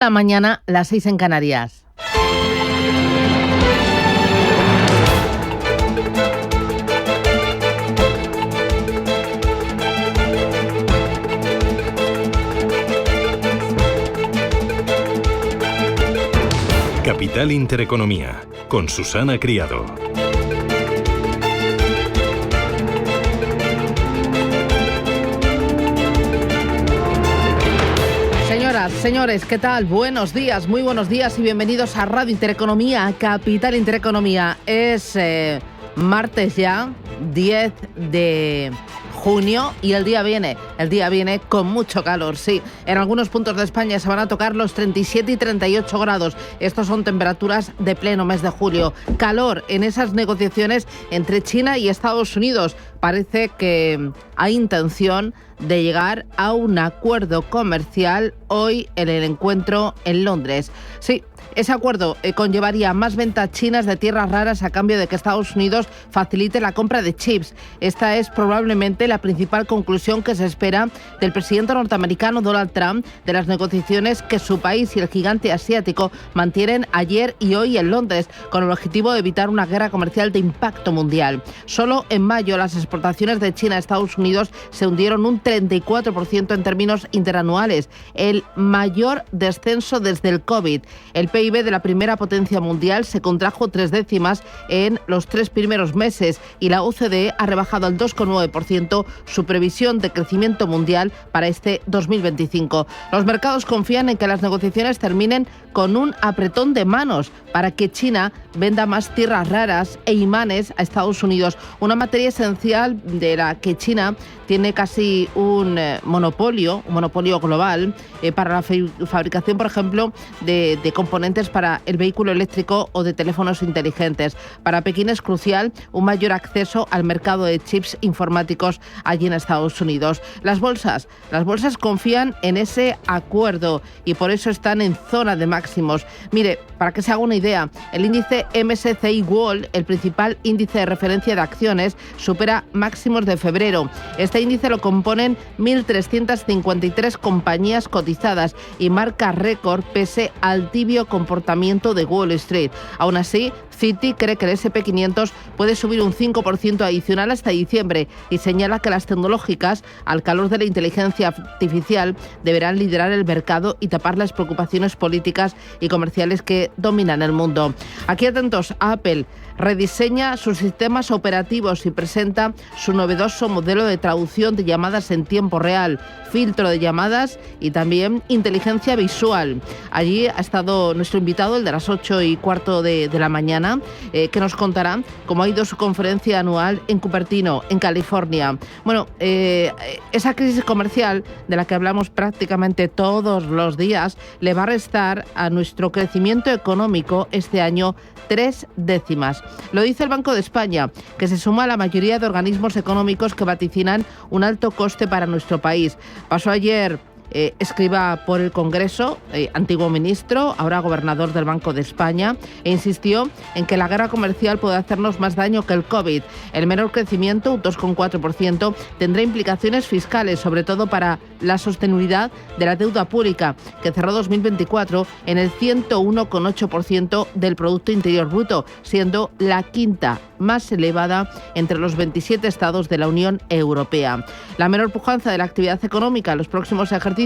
La mañana, las 6 en Canarias. Capital Intereconomía, con Susana Criado. Señoras, señores, ¿qué tal? Buenos días, muy buenos días y bienvenidos a Radio Intereconomía, Capital Intereconomía. Es martes ya, 10 de junio, y el día viene con mucho calor, sí. En algunos puntos de España se van a tocar los 37 y 38 grados. Estos son temperaturas de pleno mes de julio. Calor en esas negociaciones entre China y Estados Unidos. Parece que hay intención de llegar a un acuerdo comercial hoy en el encuentro en Londres. Sí, ese acuerdo conllevaría más ventas chinas de tierras raras a cambio de que Estados Unidos facilite la compra de chips. Esta es probablemente la principal conclusión que se espera del presidente norteamericano Donald Trump de las negociaciones que su país y el gigante asiático mantienen ayer y hoy en Londres, con el objetivo de evitar una guerra comercial de impacto mundial. Solo en mayo las exportaciones de China a Estados Unidos se hundieron un 34% en términos interanuales, el mayor descenso desde el COVID. El PIB de la primera potencia mundial se contrajo 3 décimas en los 3 primeros meses y la OCDE ha rebajado al 2,9% su previsión de crecimiento mundial para este 2025. Los mercados confían en que las negociaciones terminen con un apretón de manos para que China venda más tierras raras e imanes a Estados Unidos, una materia esencial de la que China tiene casi un monopolio global para la fabricación, por ejemplo, de componentes para el vehículo eléctrico o de teléfonos inteligentes. Para Pekín es crucial un mayor acceso al mercado de chips informáticos allí en Estados Unidos. Las bolsas confían en ese acuerdo y por eso están en zona de máximos. Mire, para que se haga una idea, el índice MSCI World, el principal índice de referencia de acciones, supera máximos de febrero. Este índice lo componen 1.353 compañías cotizadas y marca récord pese al tibio comportamiento de Wall Street. Aún así, Citi cree que el S&P 500 puede subir un 5% adicional hasta diciembre y señala que las tecnológicas, al calor de la inteligencia artificial, deberán liderar el mercado y tapar las preocupaciones políticas y comerciales que dominan el mundo. Aquí atentos, Apple rediseña sus sistemas operativos y presenta su novedoso modelo de traducción de llamadas en tiempo real, filtro de llamadas y también inteligencia visual. Allí ha estado nuestro invitado, el de las 8:15 de la mañana, que nos contará cómo ha ido su conferencia anual en Cupertino, en California. Bueno, esa crisis comercial de la que hablamos prácticamente todos los días le va a restar a nuestro crecimiento económico este año 3 décimas. Lo dice el Banco de España, que se suma a la mayoría de organismos económicos que vaticinan un alto coste para nuestro país. Pasó ayer Escrivá por el Congreso, antiguo ministro, ahora gobernador del Banco de España, e insistió en que la guerra comercial puede hacernos más daño que el COVID. El menor crecimiento, un 2,4%, tendrá implicaciones fiscales, sobre todo para la sostenibilidad de la deuda pública, que cerró 2024 en el 101,8% del Producto Interior Bruto, siendo la quinta más elevada entre los 27 estados de la Unión Europea. La menor pujanza de la actividad económica en los próximos ejercicios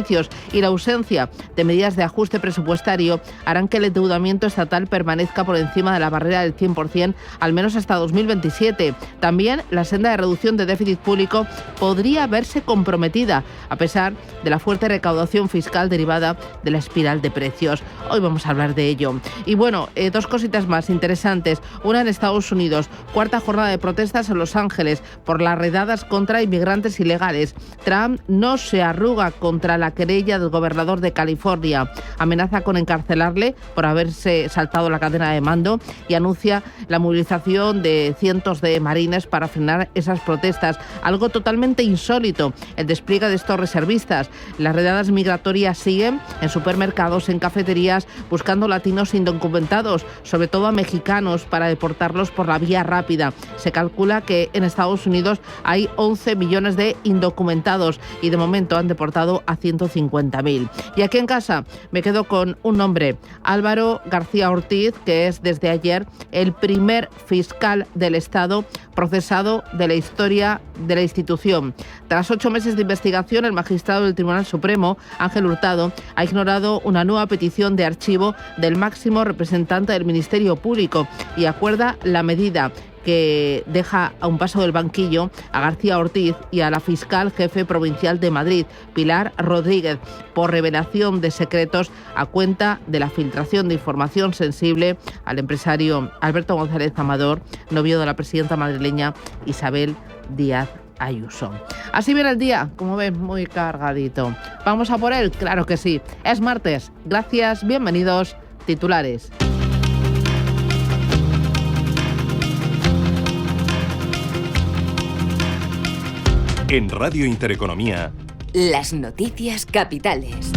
y la ausencia de medidas de ajuste presupuestario harán que el endeudamiento estatal permanezca por encima de la barrera del 100%, al menos hasta 2027. También la senda de reducción de déficit público podría verse comprometida, a pesar de la fuerte recaudación fiscal derivada de la espiral de precios. Hoy vamos a hablar de ello. Y bueno, 2 cositas más interesantes. Una en Estados Unidos, 4ª jornada de protestas en Los Ángeles por las redadas contra inmigrantes ilegales. Trump no se arruga contra la querella del gobernador de California. Amenaza con encarcelarle por haberse saltado la cadena de mando y anuncia la movilización de cientos de marines para frenar esas protestas. Algo totalmente insólito, el despliegue de estos reservistas. Las redadas migratorias siguen en supermercados, en cafeterías, buscando latinos indocumentados, sobre todo a mexicanos, para deportarlos por la vía rápida. Se calcula que en Estados Unidos hay 11 millones de indocumentados y de momento han deportado a 100 150.000. Y aquí en casa me quedo con un nombre, Álvaro García Ortiz, que es desde ayer el primer fiscal del Estado procesado de la historia de la institución. Tras 8 meses de investigación, el magistrado del Tribunal Supremo, Ángel Hurtado, ha ignorado una nueva petición de archivo del máximo representante del Ministerio Público y acuerda la medida que deja a un paso del banquillo a García Ortiz y a la fiscal jefe provincial de Madrid, Pilar Rodríguez, por revelación de secretos a cuenta de la filtración de información sensible al empresario Alberto González Amador, novio de la presidenta madrileña Isabel Díaz Ayuso. Así viene el día, como ven, muy cargadito. ¿Vamos a por él? Claro que sí. Es martes. Gracias, bienvenidos. Titulares. En Radio Intereconomía, las noticias capitales.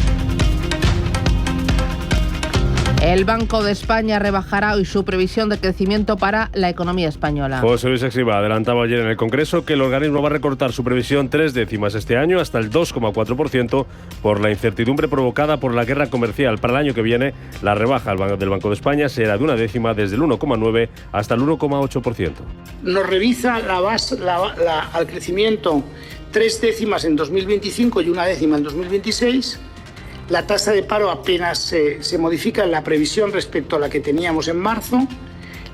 El Banco de España rebajará hoy su previsión de crecimiento para la economía española. José Luis Escrivá adelantaba ayer en el Congreso que el organismo va a recortar su previsión 3 décimas este año hasta el 2,4% por la incertidumbre provocada por la guerra comercial. Para el año que viene, la rebaja del Banco de España será de 1 décima desde el 1,9 hasta el 1,8%. Nos revisa al crecimiento 3 décimas en 2025 y 1 décima en 2026. La tasa de paro apenas se modifica en la previsión respecto a la que teníamos en marzo.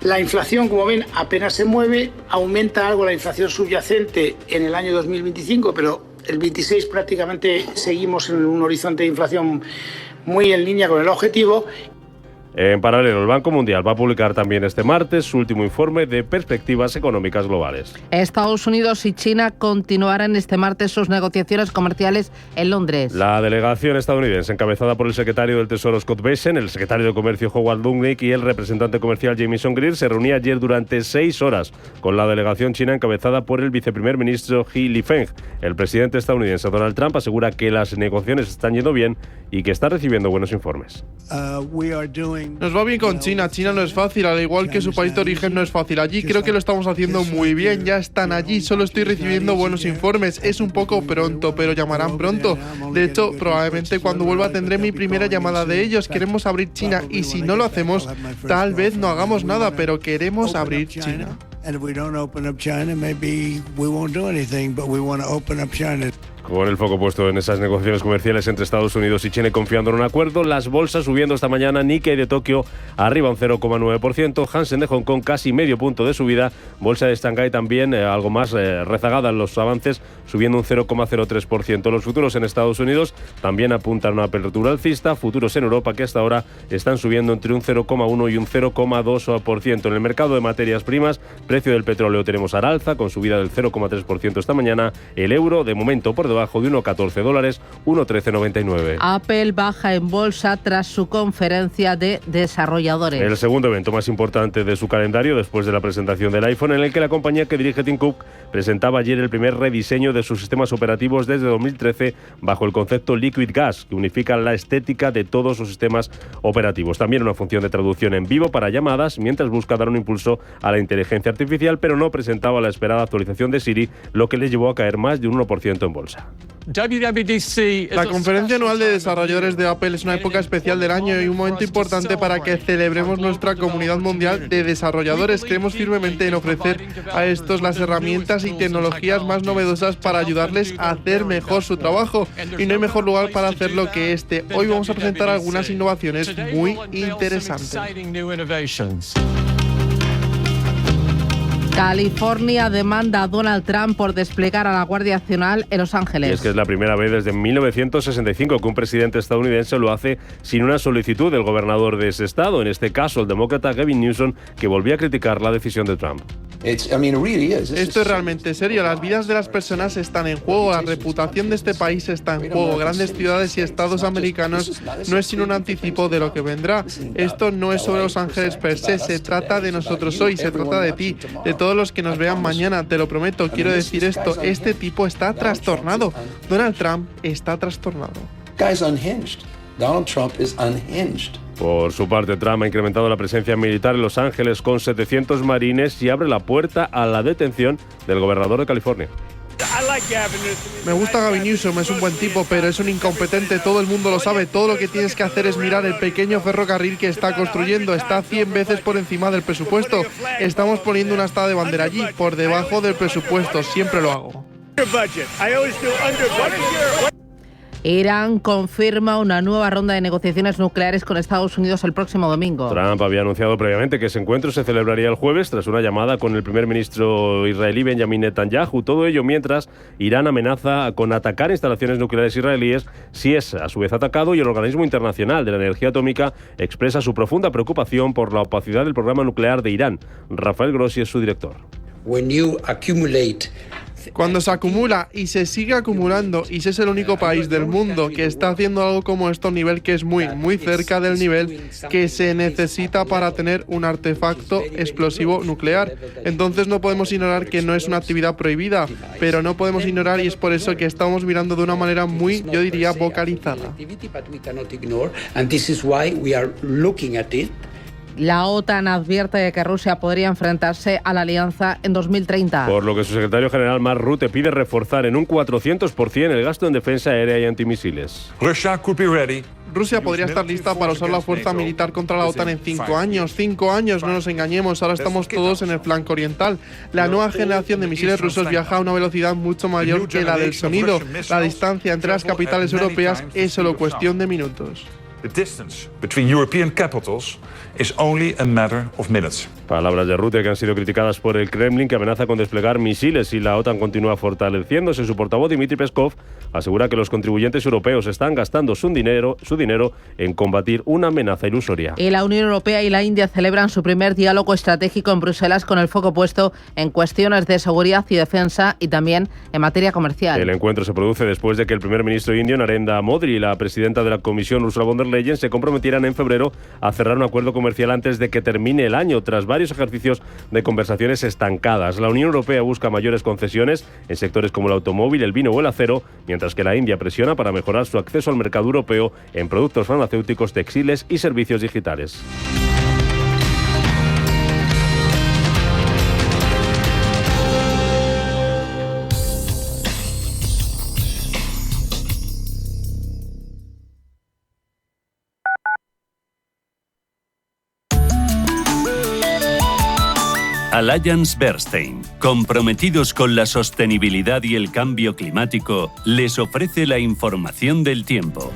La inflación, como ven, apenas se mueve. Aumenta algo la inflación subyacente en el año 2025, pero el 26 prácticamente seguimos en un horizonte de inflación muy en línea con el objetivo. En paralelo, el Banco Mundial va a publicar también este martes su último informe de perspectivas económicas globales. Estados Unidos y China continuarán este martes sus negociaciones comerciales en Londres. La delegación estadounidense, encabezada por el secretario del Tesoro Scott Bessent, el secretario de Comercio Howard Lutnick y el representante comercial Jamieson Greer, se reunía ayer durante 6 horas con la delegación china encabezada por el viceprimer ministro He Lifeng. El presidente estadounidense Donald Trump asegura que las negociaciones están yendo bien y que está recibiendo buenos informes. Nos va bien con China. China no es fácil, al igual que su país de origen no es fácil. Allí creo que lo estamos haciendo muy bien. Ya están allí, solo estoy recibiendo buenos informes. Es un poco pronto, pero llamarán pronto. De hecho, probablemente cuando vuelva tendré mi primera llamada de ellos. Queremos abrir China y si no lo hacemos, tal vez no hagamos nada, pero queremos abrir China. Con el foco puesto en esas negociaciones comerciales entre Estados Unidos y China y confiando en un acuerdo, las bolsas subiendo esta mañana. Nikkei de Tokio arriba un 0,9%, Hansen de Hong Kong casi medio punto de subida, bolsa de Shanghái también algo más rezagada en los avances, subiendo un 0,03%. Los futuros en Estados Unidos también apuntan a una apertura alcista, futuros en Europa que hasta ahora están subiendo entre un 0,1 y un 0,2%. En el mercado de materias primas, precio del petróleo tenemos al alza con subida del 0,3% esta mañana, el euro de momento por debajo de $1,14, 1,1399. Apple baja en bolsa tras su conferencia de desarrolladores. El segundo evento más importante de su calendario después de la presentación del iPhone, en el que la compañía que dirige Tim Cook presentaba ayer el primer rediseño de sus sistemas operativos desde 2013 bajo el concepto Liquid Gas, que unifica la estética de todos sus sistemas operativos. También una función de traducción en vivo para llamadas, mientras busca dar un impulso a la inteligencia artificial, pero no presentaba la esperada actualización de Siri, lo que le llevó a caer más de un 1% en bolsa. La conferencia anual de desarrolladores de Apple es una época especial del año y un momento importante para que celebremos nuestra comunidad mundial de desarrolladores. Creemos firmemente en ofrecer a estos las herramientas y tecnologías más novedosas para ayudarles a hacer mejor su trabajo. Y no hay mejor lugar para hacerlo que este. Hoy vamos a presentar algunas innovaciones muy interesantes. California demanda a Donald Trump por desplegar a la Guardia Nacional en Los Ángeles. Y es que es la primera vez desde 1965 que un presidente estadounidense lo hace sin una solicitud del gobernador de ese estado, en este caso el demócrata Gavin Newsom, que volvió a criticar la decisión de Trump. Esto es realmente serio. Las vidas de las personas están en juego, la reputación de este país está en juego. Grandes ciudades y estados americanos no es sino un anticipo de lo que vendrá. Esto no es sobre Los Ángeles per se, se trata de nosotros hoy, se trata de ti, de todos los que nos vean mañana, te lo prometo. Quiero decir esto, este tipo está trastornado. Donald Trump está trastornado. Donald Trump is unhinged. Por su parte, Trump ha incrementado la presencia militar en Los Ángeles con 700 marines y abre la puerta a la detención del gobernador de California. Me gusta Gavin Newsom, es un buen tipo, pero es un incompetente, todo el mundo lo sabe. Todo lo que tienes que hacer es mirar el pequeño ferrocarril que está construyendo. Está 100 veces por encima del presupuesto. Estamos poniendo una astada de bandera allí, por debajo del presupuesto. Siempre lo hago. Irán confirma una nueva ronda de negociaciones nucleares con Estados Unidos el próximo domingo. Trump había anunciado previamente que ese encuentro se celebraría el jueves tras una llamada con el primer ministro israelí Benjamin Netanyahu. Todo ello mientras Irán amenaza con atacar instalaciones nucleares israelíes si es a su vez atacado, y el Organismo Internacional de la Energía Atómica expresa su profunda preocupación por la opacidad del programa nuclear de Irán. Rafael Grossi es su director. Cuando se acumula y se sigue acumulando, y si es el único país del mundo que está haciendo algo como esto a un nivel que es muy cerca del nivel que se necesita para tener un artefacto explosivo nuclear, entonces no podemos ignorar que no es una actividad prohibida, pero no podemos ignorar, y es por eso que estamos mirando de una manera muy, yo diría, vocalizada. La OTAN advierte de que Rusia podría enfrentarse a la alianza en 2030. Por lo que su secretario general Mark Rutte pide reforzar en un 400% el gasto en defensa aérea y antimisiles. Rusia podría estar lista para usar la fuerza militar contra la OTAN en 5 años. 5 años, no nos engañemos, ahora estamos todos en el flanco oriental. La nueva generación de misiles rusos viaja a una velocidad mucho mayor que la del sonido. La distancia entre las capitales europeas es solo cuestión de minutos. The distance between European capitals is only a matter of minutes. Palabras de Rutte que han sido criticadas por el Kremlin, que amenaza con desplegar misiles si la OTAN continúa fortaleciéndose. Su portavoz Dmitry Peskov asegura que los contribuyentes europeos están gastando su dinero en combatir una amenaza ilusoria. Y la Unión Europea y la India celebran su primer diálogo estratégico en Bruselas, con el foco puesto en cuestiones de seguridad y defensa y también en materia comercial. El encuentro se produce después de que el primer ministro indio, Narendra Modi, y la presidenta de la Comisión, Ursula von der Leyen, se comprometieran en febrero a cerrar un acuerdo comercial antes de que termine el año, tras varios ejercicios de conversaciones estancadas. La Unión Europea busca mayores concesiones en sectores como el automóvil, el vino o el acero, mientras que la India presiona para mejorar su acceso al mercado europeo en productos farmacéuticos, textiles y servicios digitales. Allianz Bernstein, comprometidos con la sostenibilidad y el cambio climático, les ofrece la información del tiempo.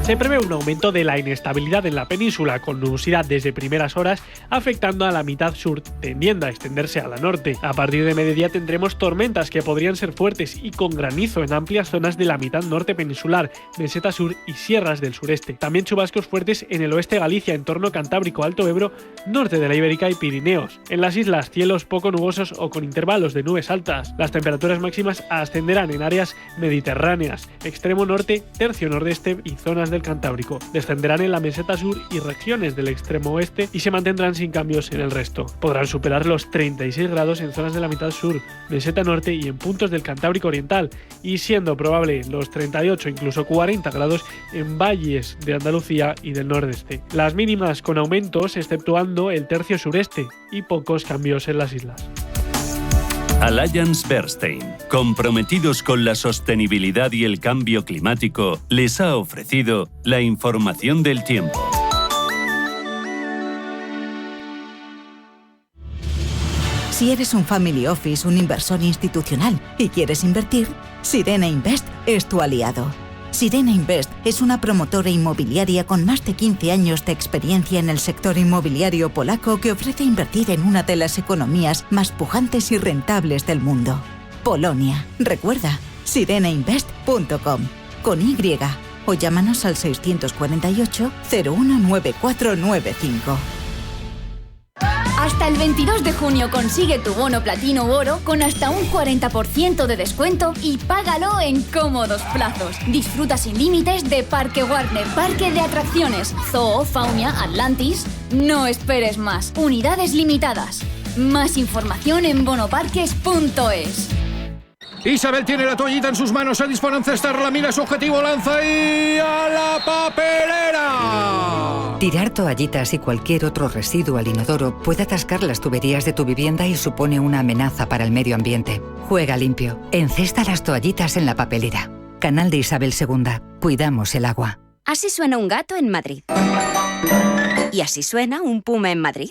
Se prevé un aumento de la inestabilidad en la península, con nubosidad desde primeras horas afectando a la mitad sur, tendiendo a extenderse a la norte. A partir de mediodía tendremos tormentas que podrían ser fuertes y con granizo en amplias zonas de la mitad norte peninsular, meseta sur y sierras del sureste. También chubascos fuertes en el oeste de Galicia, entorno Cantábrico, Alto Ebro, norte de la Ibérica y Pirineos. En las islas, cielos poco nubosos o con intervalos de nubes altas. Las temperaturas máximas ascenderán en áreas mediterráneas, extremo norte, tercio nordeste y zonas del Cantábrico. Descenderán en la meseta sur y regiones del extremo oeste y se mantendrán sin cambios en el resto. Podrán superar los 36 grados en zonas de la mitad sur, meseta norte y en puntos del Cantábrico oriental, y siendo probable los 38 incluso 40 grados en valles de Andalucía y del nordeste. Las mínimas con aumentos exceptuando el tercio sureste y pocos cambios en las islas. Allianz Bernstein, comprometidos con la sostenibilidad y el cambio climático, les ha ofrecido la información del tiempo. Si eres un family office, un inversor institucional y quieres invertir, Sirena Invest es tu aliado. Sirena Invest es una promotora inmobiliaria con más de 15 años de experiencia en el sector inmobiliario polaco que ofrece invertir en una de las economías más pujantes y rentables del mundo. Polonia. Recuerda, sirenainvest.com con Y o llámanos al 648 019495. Hasta el 22 de junio consigue tu bono platino u oro con hasta un 40% de descuento y págalo en cómodos plazos. Disfruta sin límites de Parque Warner, Parque de Atracciones, Zoo, Faunia, Atlantis. No esperes más. Unidades limitadas. Más información en bonoparques.es. Isabel tiene la toallita en sus manos, se dispone a encestar, la mira su objetivo, lanza y a la papelera. Tirar toallitas y cualquier otro residuo al inodoro puede atascar las tuberías de tu vivienda y supone una amenaza para el medio ambiente. Juega limpio. Encesta las toallitas en la papelera. Canal de Isabel II. Cuidamos el agua. Así suena un gato en Madrid. Y así suena un puma en Madrid.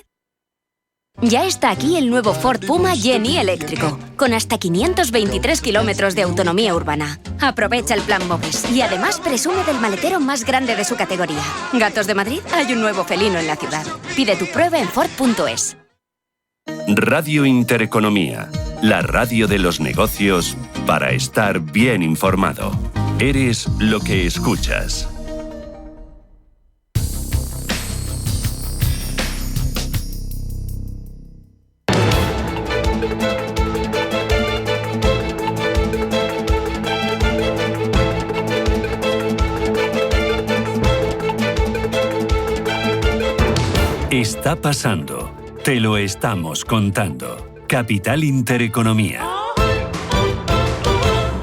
Ya está aquí el nuevo Ford Puma Jenny eléctrico, con hasta 523 kilómetros de autonomía urbana. Aprovecha el plan MOVES y además presume del maletero más grande de su categoría. Gatos de Madrid, hay un nuevo felino en la ciudad. Pide tu prueba en Ford.es. Radio Intereconomía, la radio de los negocios para estar bien informado. Eres lo que escuchas. Está pasando. Te lo estamos contando. Capital Intereconomía.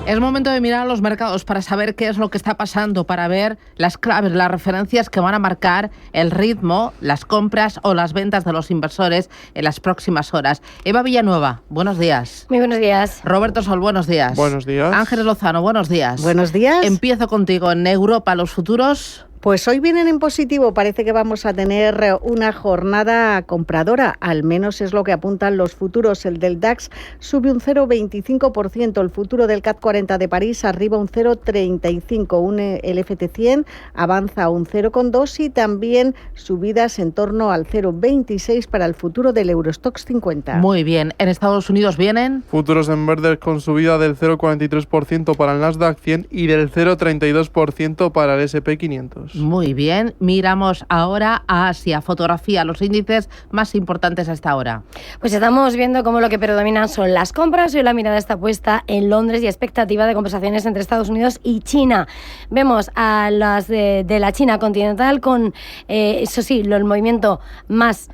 Es momento de mirar a los mercados para saber qué es lo que está pasando, para ver las claves, las referencias que van a marcar el ritmo, las compras o las ventas de los inversores en las próximas horas. Eva Villanueva, buenos días. Muy buenos días. Roberto Sol, buenos días. Buenos días. Ángeles Lozano, buenos días. Buenos días. Empiezo contigo. En Europa, los futuros... Pues hoy vienen en positivo, parece que vamos a tener una jornada compradora, al menos es lo que apuntan los futuros. El del DAX sube un 0,25%, el futuro del CAC 40 de París arriba un 0,35%, el FT100 avanza un 0,2% y también subidas en torno al 0,26% para el futuro del Eurostoxx 50. Muy bien, en Estados Unidos vienen... Futuros en verde con subida del 0,43% para el Nasdaq 100 y del 0,32% para el S&P 500. Muy bien, miramos ahora a Asia. Fotografía, los índices más importantes hasta ahora. Pues estamos viendo cómo lo que predominan son las compras. Hoy la mirada está puesta en Londres y expectativa de conversaciones entre Estados Unidos y China. Vemos a las de la China continental con, eso sí, el movimiento más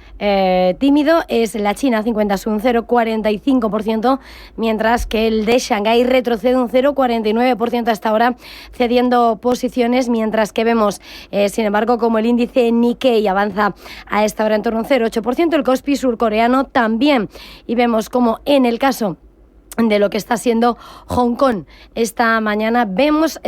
tímido es la China 50, sube un 0,45%, mientras que el de Shanghái retrocede un 0,49% hasta ahora, cediendo posiciones, mientras que vemos sin embargo, como el índice Nikkei avanza a esta hora en torno a un 0,8%, el Kospi surcoreano también. Y vemos como en el caso de lo que está siendo Hong Kong esta mañana, vemos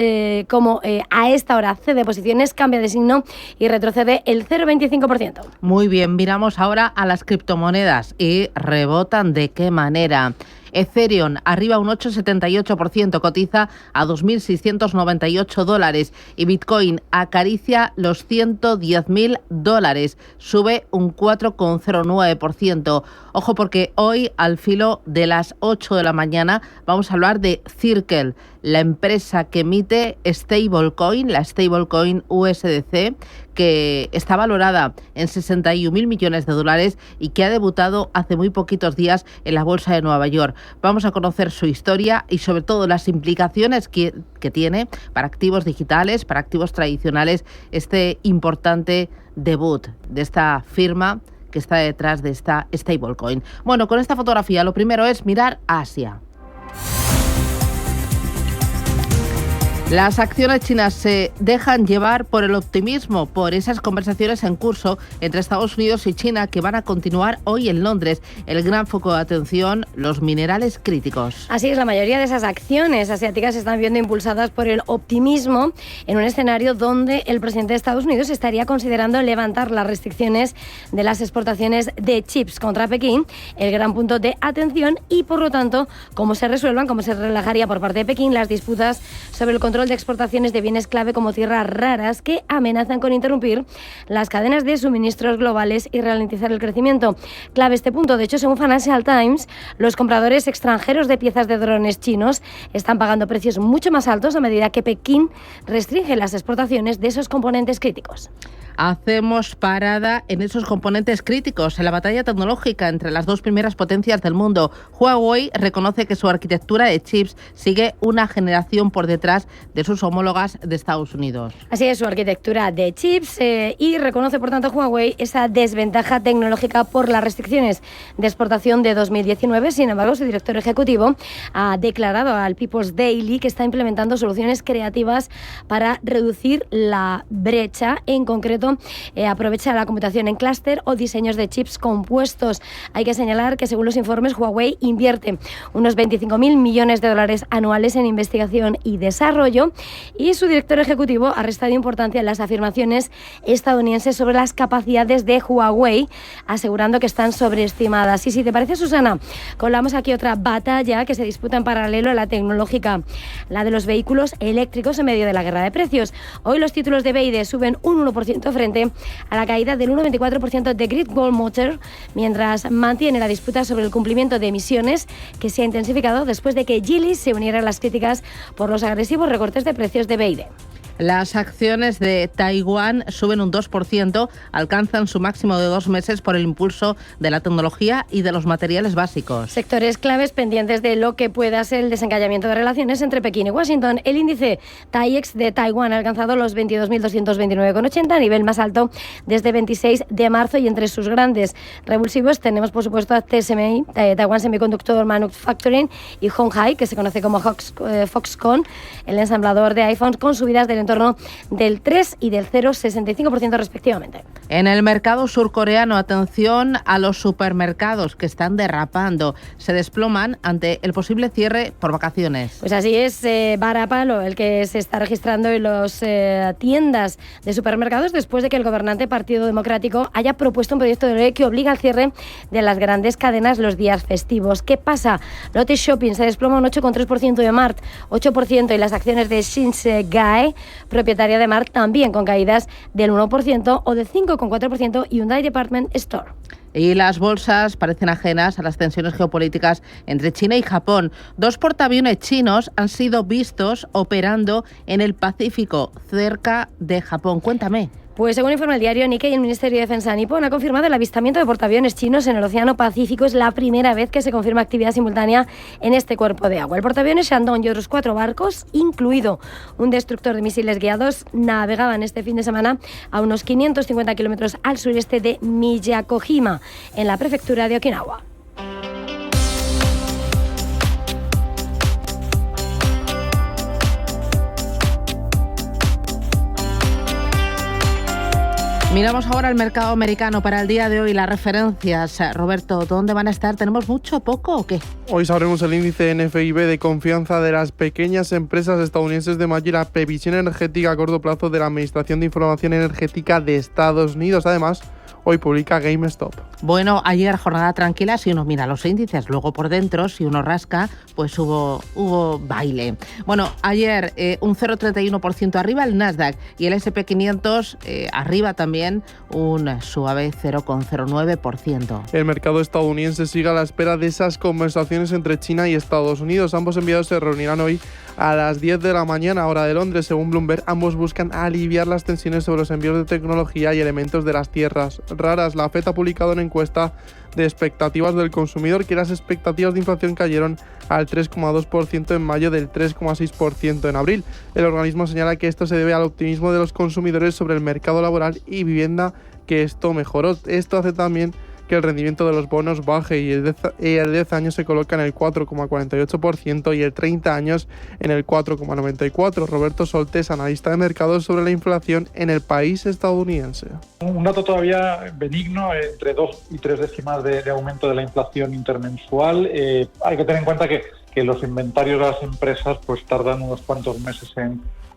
como a esta hora cede posiciones, cambia de signo y retrocede el 0,25%. Muy bien, miramos ahora a las criptomonedas y rebotan de qué manera. Ethereum arriba un 8,78%, cotiza a $2.698 y Bitcoin acaricia los $110.000, sube un 4,09%. Ojo porque hoy al filo de las 8 de la mañana vamos a hablar de Circle, la empresa que emite stablecoin, la stablecoin USDC, que está valorada en $61.000 millones y que ha debutado hace muy poquitos días en la Bolsa de Nueva York. Vamos a conocer su historia y sobre todo las implicaciones que tiene para activos digitales, para activos tradicionales, este importante debut de esta firma que está detrás de esta stablecoin. Bueno, con esta fotografía lo primero es mirar a Asia. Las acciones chinas se dejan llevar por el optimismo, por esas conversaciones en curso entre Estados Unidos y China que van a continuar hoy en Londres. El gran foco de atención, los minerales críticos. Así es, la mayoría de esas acciones asiáticas se están viendo impulsadas por el optimismo en un escenario donde el presidente de Estados Unidos estaría considerando levantar las restricciones de las exportaciones de chips contra Pekín, el gran punto de atención y, por lo tanto, cómo se relajaría por parte de Pekín las disputas sobre el control de exportaciones de bienes clave como tierras raras que amenazan con interrumpir las cadenas de suministros globales y ralentizar el crecimiento. Clave este punto. De hecho, según Financial Times, los compradores extranjeros de piezas de drones chinos están pagando precios mucho más altos a medida que Pekín restringe las exportaciones de esos componentes críticos. Hacemos parada en esos componentes críticos, en la batalla tecnológica entre las dos primeras potencias del mundo. Huawei reconoce que su arquitectura de chips sigue una generación por detrás de sus homólogas de Estados Unidos. Así es, su arquitectura de chips y reconoce, por tanto, Huawei esa desventaja tecnológica por las restricciones de exportación de 2019. Sin embargo, su director ejecutivo ha declarado al People's Daily que está implementando soluciones creativas para reducir la brecha, en concreto concreto aprovecha la computación en clúster o diseños de chips compuestos. Hay que señalar que según los informes Huawei invierte unos 25.000 millones de dólares anuales en investigación y desarrollo, y su director ejecutivo ha restado importancia en las afirmaciones estadounidenses sobre las capacidades de Huawei, asegurando que están sobreestimadas. Y si te parece, Susana, colamos aquí otra batalla que se disputa en paralelo a la tecnológica, la de los vehículos eléctricos en medio de la guerra de precios. Hoy los títulos de BYD suben un 1% frente a la caída del 1,24% de Great Wall Motor, mientras mantiene la disputa sobre el cumplimiento de emisiones, que se ha intensificado después de que Geely se uniera a las críticas por los agresivos recortes de precios de BYD. Las acciones de Taiwán suben un 2%, alcanzan su máximo de 2 meses por el impulso de la tecnología y de los materiales básicos. Sectores claves pendientes de lo que pueda ser el desencallamiento de relaciones entre Pekín y Washington. El índice TAIEX de Taiwán ha alcanzado los 22.229,80, nivel más alto desde 26 de marzo, y entre sus grandes revulsivos tenemos, por supuesto, a TSMI, Taiwan Semiconductor Manufacturing, y Hon Hai, que se conoce como Foxconn, el ensamblador de iPhones, con subidas del entorno del 3 y del 0,65% respectivamente. En el mercado surcoreano, atención a los supermercados que están derrapando. Se desploman ante el posible cierre por vacaciones. Pues así es, varapalo el que se está registrando en las tiendas de supermercados después de que el gobernante Partido Democrático haya propuesto un proyecto de ley que obliga al cierre de las grandes cadenas los días festivos. ¿Qué pasa? Lotte Shopping se desploma un 8,3%, de Mart 8%, y las acciones de Shinsegae, propietaria de Mart, también con caídas del 1% o de 5,4%, Hyundai Department Store. Y las bolsas parecen ajenas a las tensiones geopolíticas entre China y Japón. 2 portaaviones chinos han sido vistos operando en el Pacífico, cerca de Japón. Cuéntame. Pues según informa el diario Nikkei, el Ministerio de Defensa nipón ha confirmado el avistamiento de portaaviones chinos en el Océano Pacífico. Es la primera vez que se confirma actividad simultánea en este cuerpo de agua. El portaaviones Shandong y otros 4 barcos, incluido un destructor de misiles guiados, navegaban este fin de semana a unos 550 kilómetros al sureste de Miyakojima, en la prefectura de Okinawa. Miramos ahora el mercado americano para el día de hoy. Las referencias, Roberto, ¿dónde van a estar? ¿Tenemos mucho, poco o qué? Hoy sabremos el índice NFIB de confianza de las pequeñas empresas estadounidenses de mayo y la previsión energética a corto plazo de la Administración de Información Energética de Estados Unidos. Además, hoy publica GameStop. Bueno, ayer jornada tranquila si uno mira los índices, luego por dentro, si uno rasca, pues hubo baile. Bueno, ayer un 0,31% arriba el Nasdaq y el S&P 500 arriba también un suave 0,09%. El mercado estadounidense sigue a la espera de esas conversaciones entre China y Estados Unidos. Ambos enviados se reunirán hoy a las 10 de la mañana, hora de Londres. Según Bloomberg, ambos buscan aliviar las tensiones sobre los envíos de tecnología y elementos de las tierras raras. La FED ha publicado una encuesta de expectativas del consumidor, que las expectativas de inflación cayeron al 3,2% en mayo, del 3,6% en abril. El organismo señala que esto se debe al optimismo de los consumidores sobre el mercado laboral y vivienda, que esto mejoró. Esto hace también que el rendimiento de los bonos baje y el 10 años se coloca en el 4,48% y el 30 años en el 4,94%. Roberto Soltés, analista de mercados, sobre la inflación en el país estadounidense. Un dato todavía benigno, entre 2 y 3 décimas de aumento de la inflación intermensual. Hay que tener en cuenta que los inventarios de las empresas pues tardan unos cuantos meses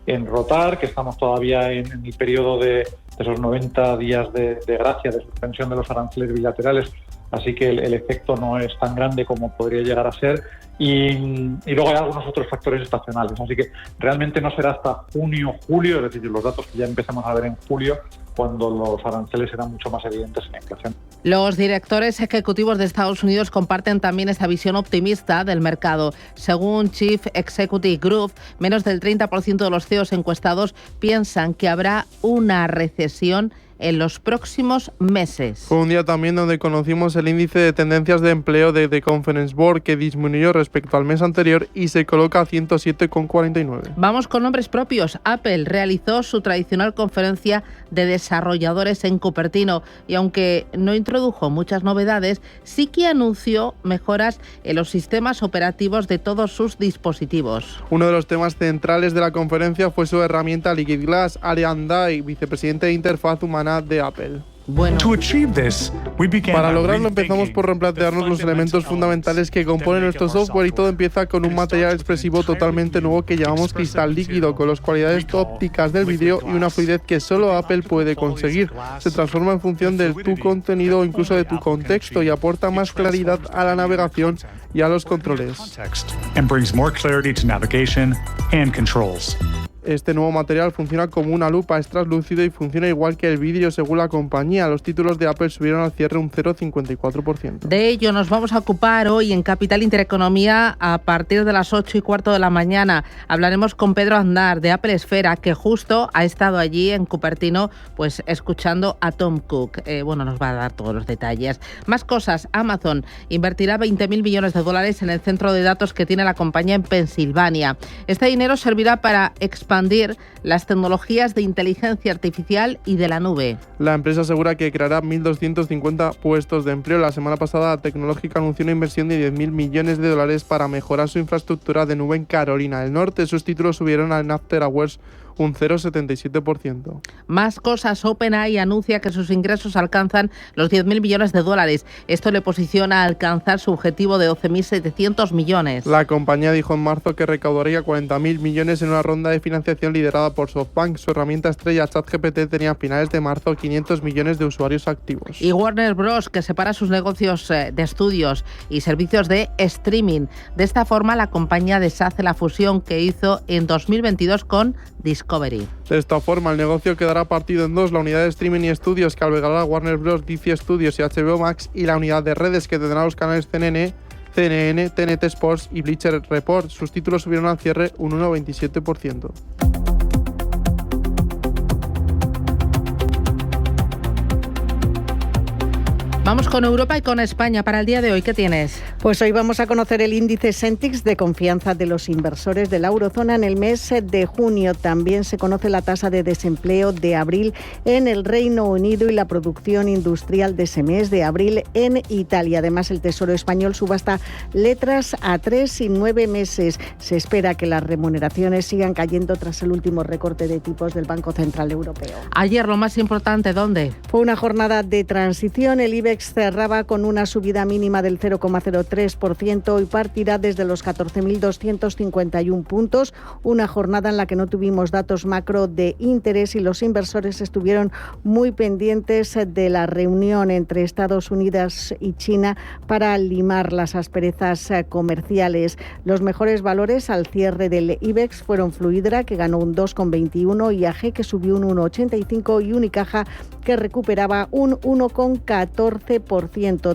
en rotar, que estamos todavía en el periodo de esos 90 días de gracia, de suspensión de los aranceles bilaterales, así que el efecto no es tan grande como podría llegar a ser, y luego hay algunos otros factores estacionales, así que realmente no será hasta junio, julio, es decir, los datos que ya empezamos a ver en julio, cuando los aranceles serán mucho más evidentes en la inflación. Los directores ejecutivos de Estados Unidos comparten también esta visión optimista del mercado. Según Chief Executive Group, menos del 30% de los CEOs encuestados piensan que habrá una recesión en los próximos meses. Fue un día también donde conocimos el índice de tendencias de empleo de The Conference Board, que disminuyó respecto al mes anterior y se coloca a 107,49. Vamos con nombres propios. Apple realizó su tradicional conferencia de desarrolladores en Cupertino y aunque no introdujo muchas novedades, sí que anunció mejoras en los sistemas operativos de todos sus dispositivos. Uno de los temas centrales de la conferencia fue su herramienta Liquid Glass. Ariane Day, vicepresidente de interfaz humana de Apple. Bueno. Para lograrlo empezamos por replantearnos los elementos fundamentales que componen nuestro software y todo empieza con un material expresivo totalmente nuevo que llamamos cristal líquido, con las cualidades ópticas del vídeo y una fluidez que solo Apple puede conseguir. Se transforma en función de tu contenido o incluso de tu contexto y aporta más claridad a la navegación y a los controles. Este nuevo material funciona como una lupa, es translúcido y funciona igual que el vídeo según la compañía. Los títulos de Apple subieron al cierre un 0,54%. De ello nos vamos a ocupar hoy en Capital Intereconomía a partir de las 8:15 de la mañana. Hablaremos con Pedro Aznar de Apple Esfera, que justo ha estado allí en Cupertino pues escuchando a Tim Cook. Nos va a dar todos los detalles. Más cosas. Amazon invertirá $20.000 millones en el centro de datos que tiene la compañía en Pensilvania. Este dinero servirá para expandir las tecnologías de inteligencia artificial y de la nube. La empresa asegura que creará 1.250 puestos de empleo. La semana pasada, la tecnológica anunció una inversión de $10.000 millones para mejorar su infraestructura de nube en Carolina del Norte. Sus títulos subieron al After Hours un 0,77%. Más cosas. OpenAI anuncia que sus ingresos alcanzan los $10.000 millones. Esto le posiciona a alcanzar su objetivo de 12.700 millones. La compañía dijo en marzo que recaudaría 40.000 millones en una ronda de financiación liderada por SoftBank. Su herramienta estrella ChatGPT tenía a finales de marzo 500 millones de usuarios activos. Y Warner Bros., que separa sus negocios de estudios y servicios de streaming. De esta forma, la compañía deshace la fusión que hizo en 2022 con Discovery. De esta forma, el negocio quedará partido en dos: la unidad de streaming y estudios, que albergará Warner Bros., DC Studios y HBO Max, y la unidad de redes, que tendrá los canales CNN, TNT Sports y Bleacher Report. Sus títulos subieron al cierre un 1,27%. Vamos con Europa y con España. Para el día de hoy, ¿qué tienes? Pues hoy vamos a conocer el índice Sentix de confianza de los inversores de la eurozona en el mes de junio. También se conoce la tasa de desempleo de abril en el Reino Unido y la producción industrial de ese mes de abril en Italia. Además, el Tesoro español subasta letras a 3 y 9 meses. Se espera que las remuneraciones sigan cayendo tras el último recorte de tipos del Banco Central Europeo. Ayer, lo más importante, ¿dónde? Fue una jornada de transición. El IBEX cerraba con una subida mínima del 0,03% y partirá desde los 14.251 puntos. Una jornada en la que no tuvimos datos macro de interés y los inversores estuvieron muy pendientes de la reunión entre Estados Unidos y China para limar las asperezas comerciales. Los mejores valores al cierre del IBEX fueron Fluidra, que ganó un 2,21, IAG, que subió un 1,85 y Unicaja, que recuperaba un 1,14%.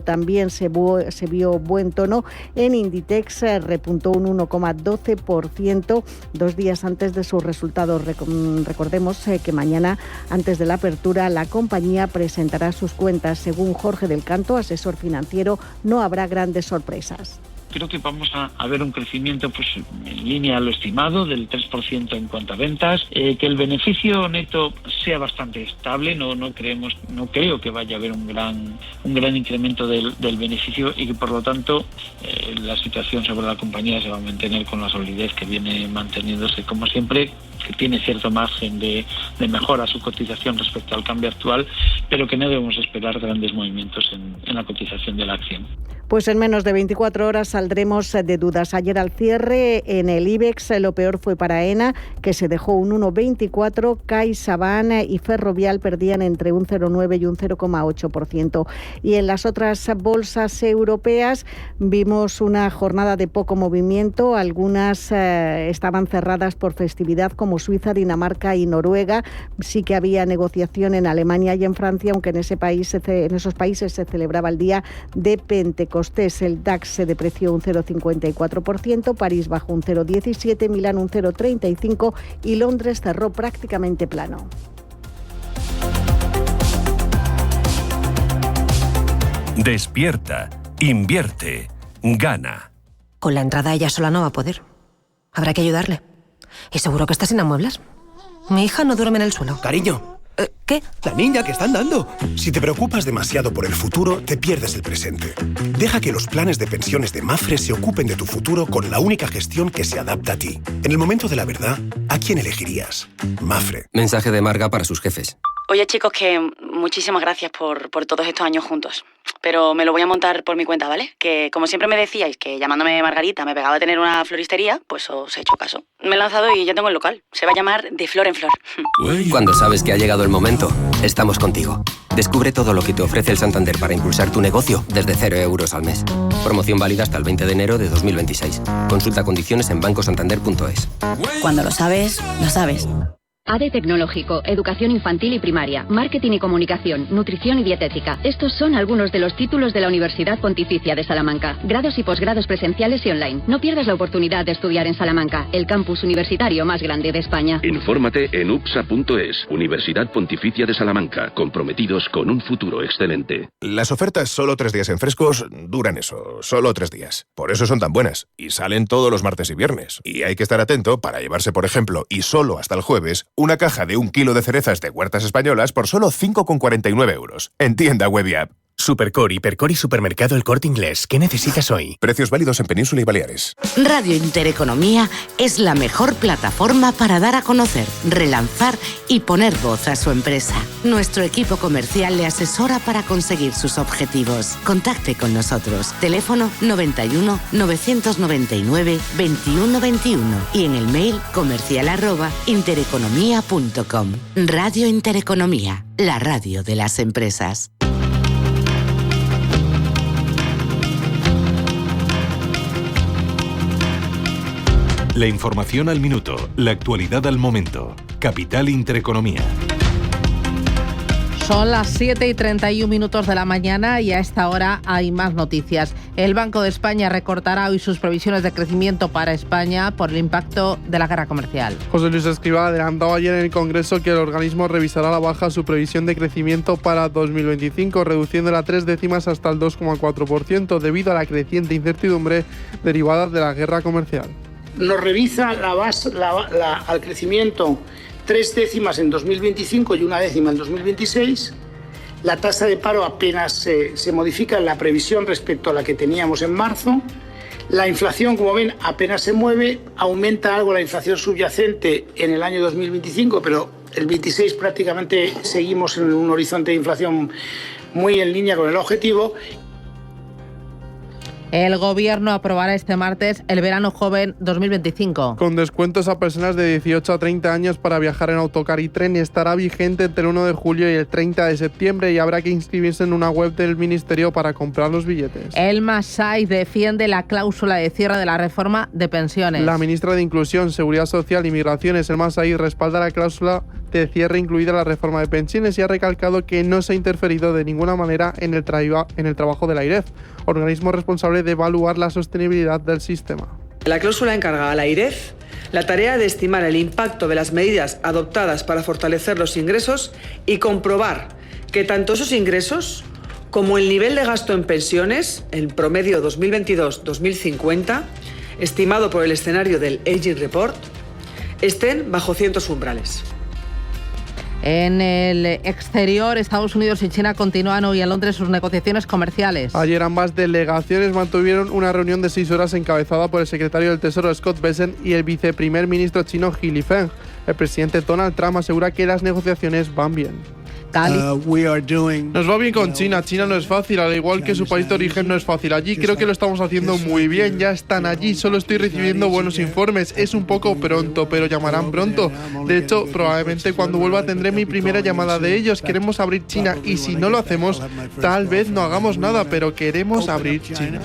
También se vio buen tono en Inditex, repuntó un 1,12% 2 días antes de sus resultados. Recordemos que mañana, antes de la apertura, la compañía presentará sus cuentas. Según Jorge del Canto, asesor financiero, no habrá grandes sorpresas. Creo que vamos a ver un crecimiento en línea a lo estimado del 3% en cuanto a ventas, que el beneficio neto sea bastante estable, no creo que vaya a haber un gran incremento del beneficio y que por lo tanto la situación sobre la compañía se va a mantener con la solidez que viene manteniéndose como siempre, que tiene cierto margen de mejora su cotización respecto al cambio actual, pero que no debemos esperar grandes movimientos en la cotización de la acción. Pues en menos de 24 horas saldremos de dudas. Ayer al cierre en el IBEX lo peor fue para AENA, que se dejó un 1,24. CaixaBank y Ferrovial perdían entre un 0,9 y un 0,8%. Y en las otras bolsas europeas vimos una jornada de poco movimiento. Algunas estaban cerradas por festividad, como Suiza, Dinamarca y Noruega. Sí que había negociación en Alemania y en Francia, aunque en esos países se celebraba el día de Pentecostés. El DAX se depreció un 0,54%, París bajó un 0,17%, Milán un 0,35% y Londres cerró prácticamente plano. Despierta, invierte, gana. Con la entrada ella sola no va a poder. Habrá que ayudarle. Y seguro que está sin amueblas. Mi hija no duerme en el suelo. Cariño. ¿Qué? La niña que están dando. Si te preocupas demasiado por el futuro, te pierdes el presente. Deja que los planes de pensiones de Mapfre se ocupen de tu futuro con la única gestión que se adapta a ti. En el momento de la verdad, ¿a quién elegirías? Mapfre. Mensaje de Marga para sus jefes. Oye, chicos, que muchísimas gracias por todos estos años juntos. Pero me lo voy a montar por mi cuenta, ¿vale? Que como siempre me decíais que llamándome Margarita me pegaba a tener una floristería, pues os he hecho caso. Me he lanzado y ya tengo el local. Se va a llamar De Flor en Flor. Cuando sabes que ha llegado el momento, estamos contigo. Descubre todo lo que te ofrece el Santander para impulsar tu negocio desde 0 euros al mes. Promoción válida hasta el 20 de enero de 2026. Consulta condiciones en bancosantander.es. Cuando lo sabes, lo sabes. ADE Tecnológico, Educación Infantil y Primaria, Marketing y Comunicación, Nutrición y Dietética. Estos son algunos de los títulos de la Universidad Pontificia de Salamanca. Grados y posgrados presenciales y online. No pierdas la oportunidad de estudiar en Salamanca, el campus universitario más grande de España. Infórmate en upsa.es, Universidad Pontificia de Salamanca, comprometidos con un futuro excelente. Las ofertas solo 3 días en Frescos duran eso, solo 3 días. Por eso son tan buenas y salen todos los martes y viernes. Y hay que estar atento para llevarse, por ejemplo, y solo hasta el jueves, una caja de 1 kilo de cerezas de Huertas Españolas por solo 5,49 euros. En tienda web y app. Supercor, Hipercor y Supermercado El Corte Inglés. ¿Qué necesitas hoy? Precios válidos en Península y Baleares. Radio Intereconomía es la mejor plataforma para dar a conocer, relanzar y poner voz a su empresa. Nuestro equipo comercial le asesora para conseguir sus objetivos. Contacte con nosotros. Teléfono 91 999 2121 y en el mail comercial@intereconomia.com. Radio Intereconomía, la radio de las empresas. La información al minuto, la actualidad al momento. Capital Intereconomía. Son las 7:31 de la mañana y a esta hora hay más noticias. El Banco de España recortará hoy sus previsiones de crecimiento para España por el impacto de la guerra comercial. José Luis Escrivá adelantó ayer en el Congreso que el organismo revisará a la baja su previsión de crecimiento para 2025, reduciéndola a 3 décimas hasta el 2,4% debido a la creciente incertidumbre derivada de la guerra comercial. Nos revisa al crecimiento 3 décimas en 2025 y 1 décima en 2026. La tasa de paro apenas se modifica en la previsión respecto a la que teníamos en marzo. La inflación, como ven, apenas se mueve. Aumenta algo la inflación subyacente en el año 2025, pero el 26 prácticamente seguimos en un horizonte de inflación muy en línea con el objetivo. El Gobierno aprobará este martes el Verano Joven 2025. Con descuentos a personas de 18 a 30 años para viajar en autocar y tren. Estará vigente entre el 1 de julio y el 30 de septiembre y habrá que inscribirse en una web del Ministerio para comprar los billetes. El Masai defiende la cláusula de cierre de la reforma de pensiones. La ministra de Inclusión, Seguridad Social y Migraciones, el Masai, respalda la cláusula de cierre incluida la reforma de pensiones y ha recalcado que no se ha interferido de ninguna manera en el trabajo de la AIREF, organismo responsable de evaluar la sostenibilidad del sistema. La cláusula encarga a la AIREF la tarea de estimar el impacto de las medidas adoptadas para fortalecer los ingresos y comprobar que tanto esos ingresos como el nivel de gasto en pensiones, en promedio 2022-2050, estimado por el escenario del Aging Report, estén bajo ciertos umbrales. En el exterior, Estados Unidos y China continúan hoy en Londres sus negociaciones comerciales. Ayer ambas delegaciones mantuvieron una reunión de 6 horas encabezada por el secretario del Tesoro Scott Bessent y el viceprimer ministro chino He Lifeng. El presidente Donald Trump asegura que las negociaciones van bien. Nos va bien con China. China no es fácil, al igual que su país de origen no es fácil. Allí creo que lo estamos haciendo muy bien. Ya están allí, solo estoy recibiendo buenos informes. Es un poco pronto, pero llamarán pronto. De hecho, probablemente cuando vuelva tendré mi primera llamada de ellos. Queremos abrir China y si no lo hacemos, tal vez no hagamos nada, pero queremos abrir China.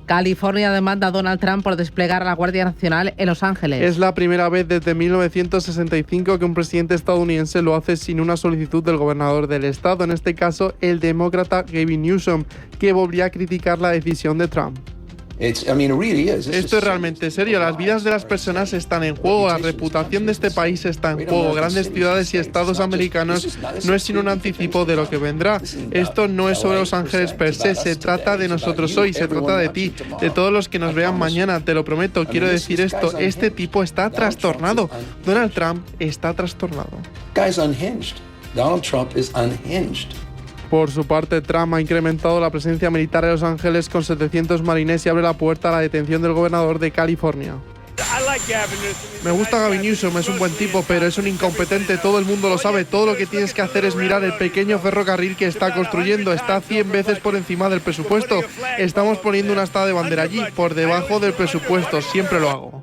California demanda a Donald Trump por desplegar a la Guardia Nacional en Los Ángeles. Es la primera vez desde 1965 que un presidente estadounidense lo hace sin una solicitud del gobernador del estado, en este caso el demócrata Gavin Newsom, que volvió a criticar la decisión de Trump. Esto es realmente serio. Las vidas de las personas están en juego, la reputación de este país está en juego. Grandes ciudades y estados americanos no es sino un anticipo de lo que vendrá. Esto no es sobre Los Ángeles per se, se trata de nosotros hoy, se trata de ti, de todos los que nos vean mañana, te lo prometo. Quiero decir esto, este tipo está trastornado. Donald Trump está trastornado. Donald Trump is unhinged. Por su parte, Trump ha incrementado la presencia militar en Los Ángeles con 700 marines y abre la puerta a la detención del gobernador de California. Me gusta Gavin Newsom, es un buen tipo, pero es un incompetente, todo el mundo lo sabe. Todo lo que tienes que hacer es mirar el pequeño ferrocarril que está construyendo. Está 100 veces por encima del presupuesto. Estamos poniendo una astada de bandera allí, por debajo del presupuesto. Siempre lo hago.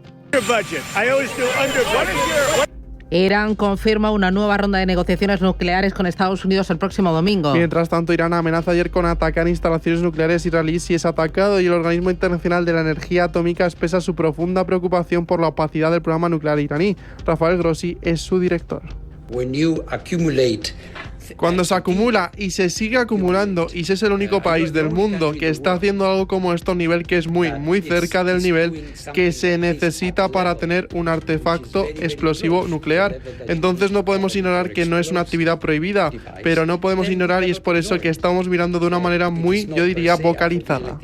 Irán confirma una nueva ronda de negociaciones nucleares con Estados Unidos el próximo domingo. Mientras tanto, Irán amenaza ayer con atacar instalaciones nucleares israelíes si es atacado, y el Organismo Internacional de la Energía Atómica expresa su profunda preocupación por la opacidad del programa nuclear iraní. Rafael Grossi es su director. Cuando se acumula y se sigue acumulando, y si es el único país del mundo que está haciendo algo como esto a un nivel que es muy cerca del nivel que se necesita para tener un artefacto explosivo nuclear, entonces no podemos ignorar que no es una actividad prohibida, pero no podemos ignorar, y es por eso que estamos mirando de una manera muy, yo diría, vocalizada.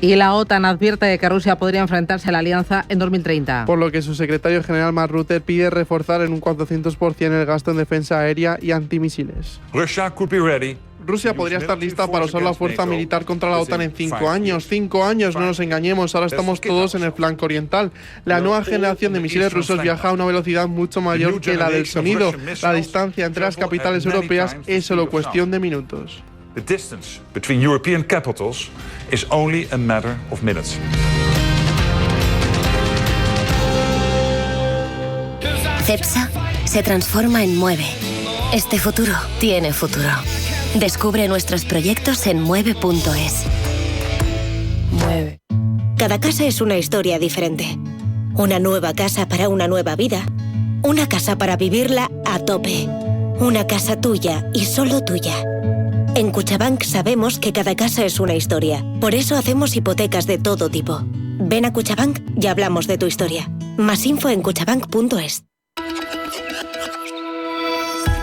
Y la OTAN advierte de que Rusia podría enfrentarse a la alianza en 2030. Por lo que su secretario general Mark Rutte pide reforzar en un 400% el gasto en defensa aérea y antimisiles. Rusia podría estar lista para usar la fuerza militar contra la OTAN en 5 años. 5 años, no nos engañemos, ahora estamos todos en el flanco oriental. La nueva generación de misiles rusos viaja a una velocidad mucho mayor que la del sonido. La distancia entre las capitales europeas es solo cuestión de minutos. The distance between European capitals is only a matter of minutes. Cepsa se transforma en Mueve. Este futuro tiene futuro. Descubre nuestros proyectos en mueve.es. Mueve. Cada casa es una historia diferente. Una nueva casa para una nueva vida. Una casa para vivirla a tope. Una casa tuya y solo tuya. En Cuchabank sabemos que cada casa es una historia. Por eso hacemos hipotecas de todo tipo. Ven a Cuchabank y hablamos de tu historia. Más info en cuchabank.es.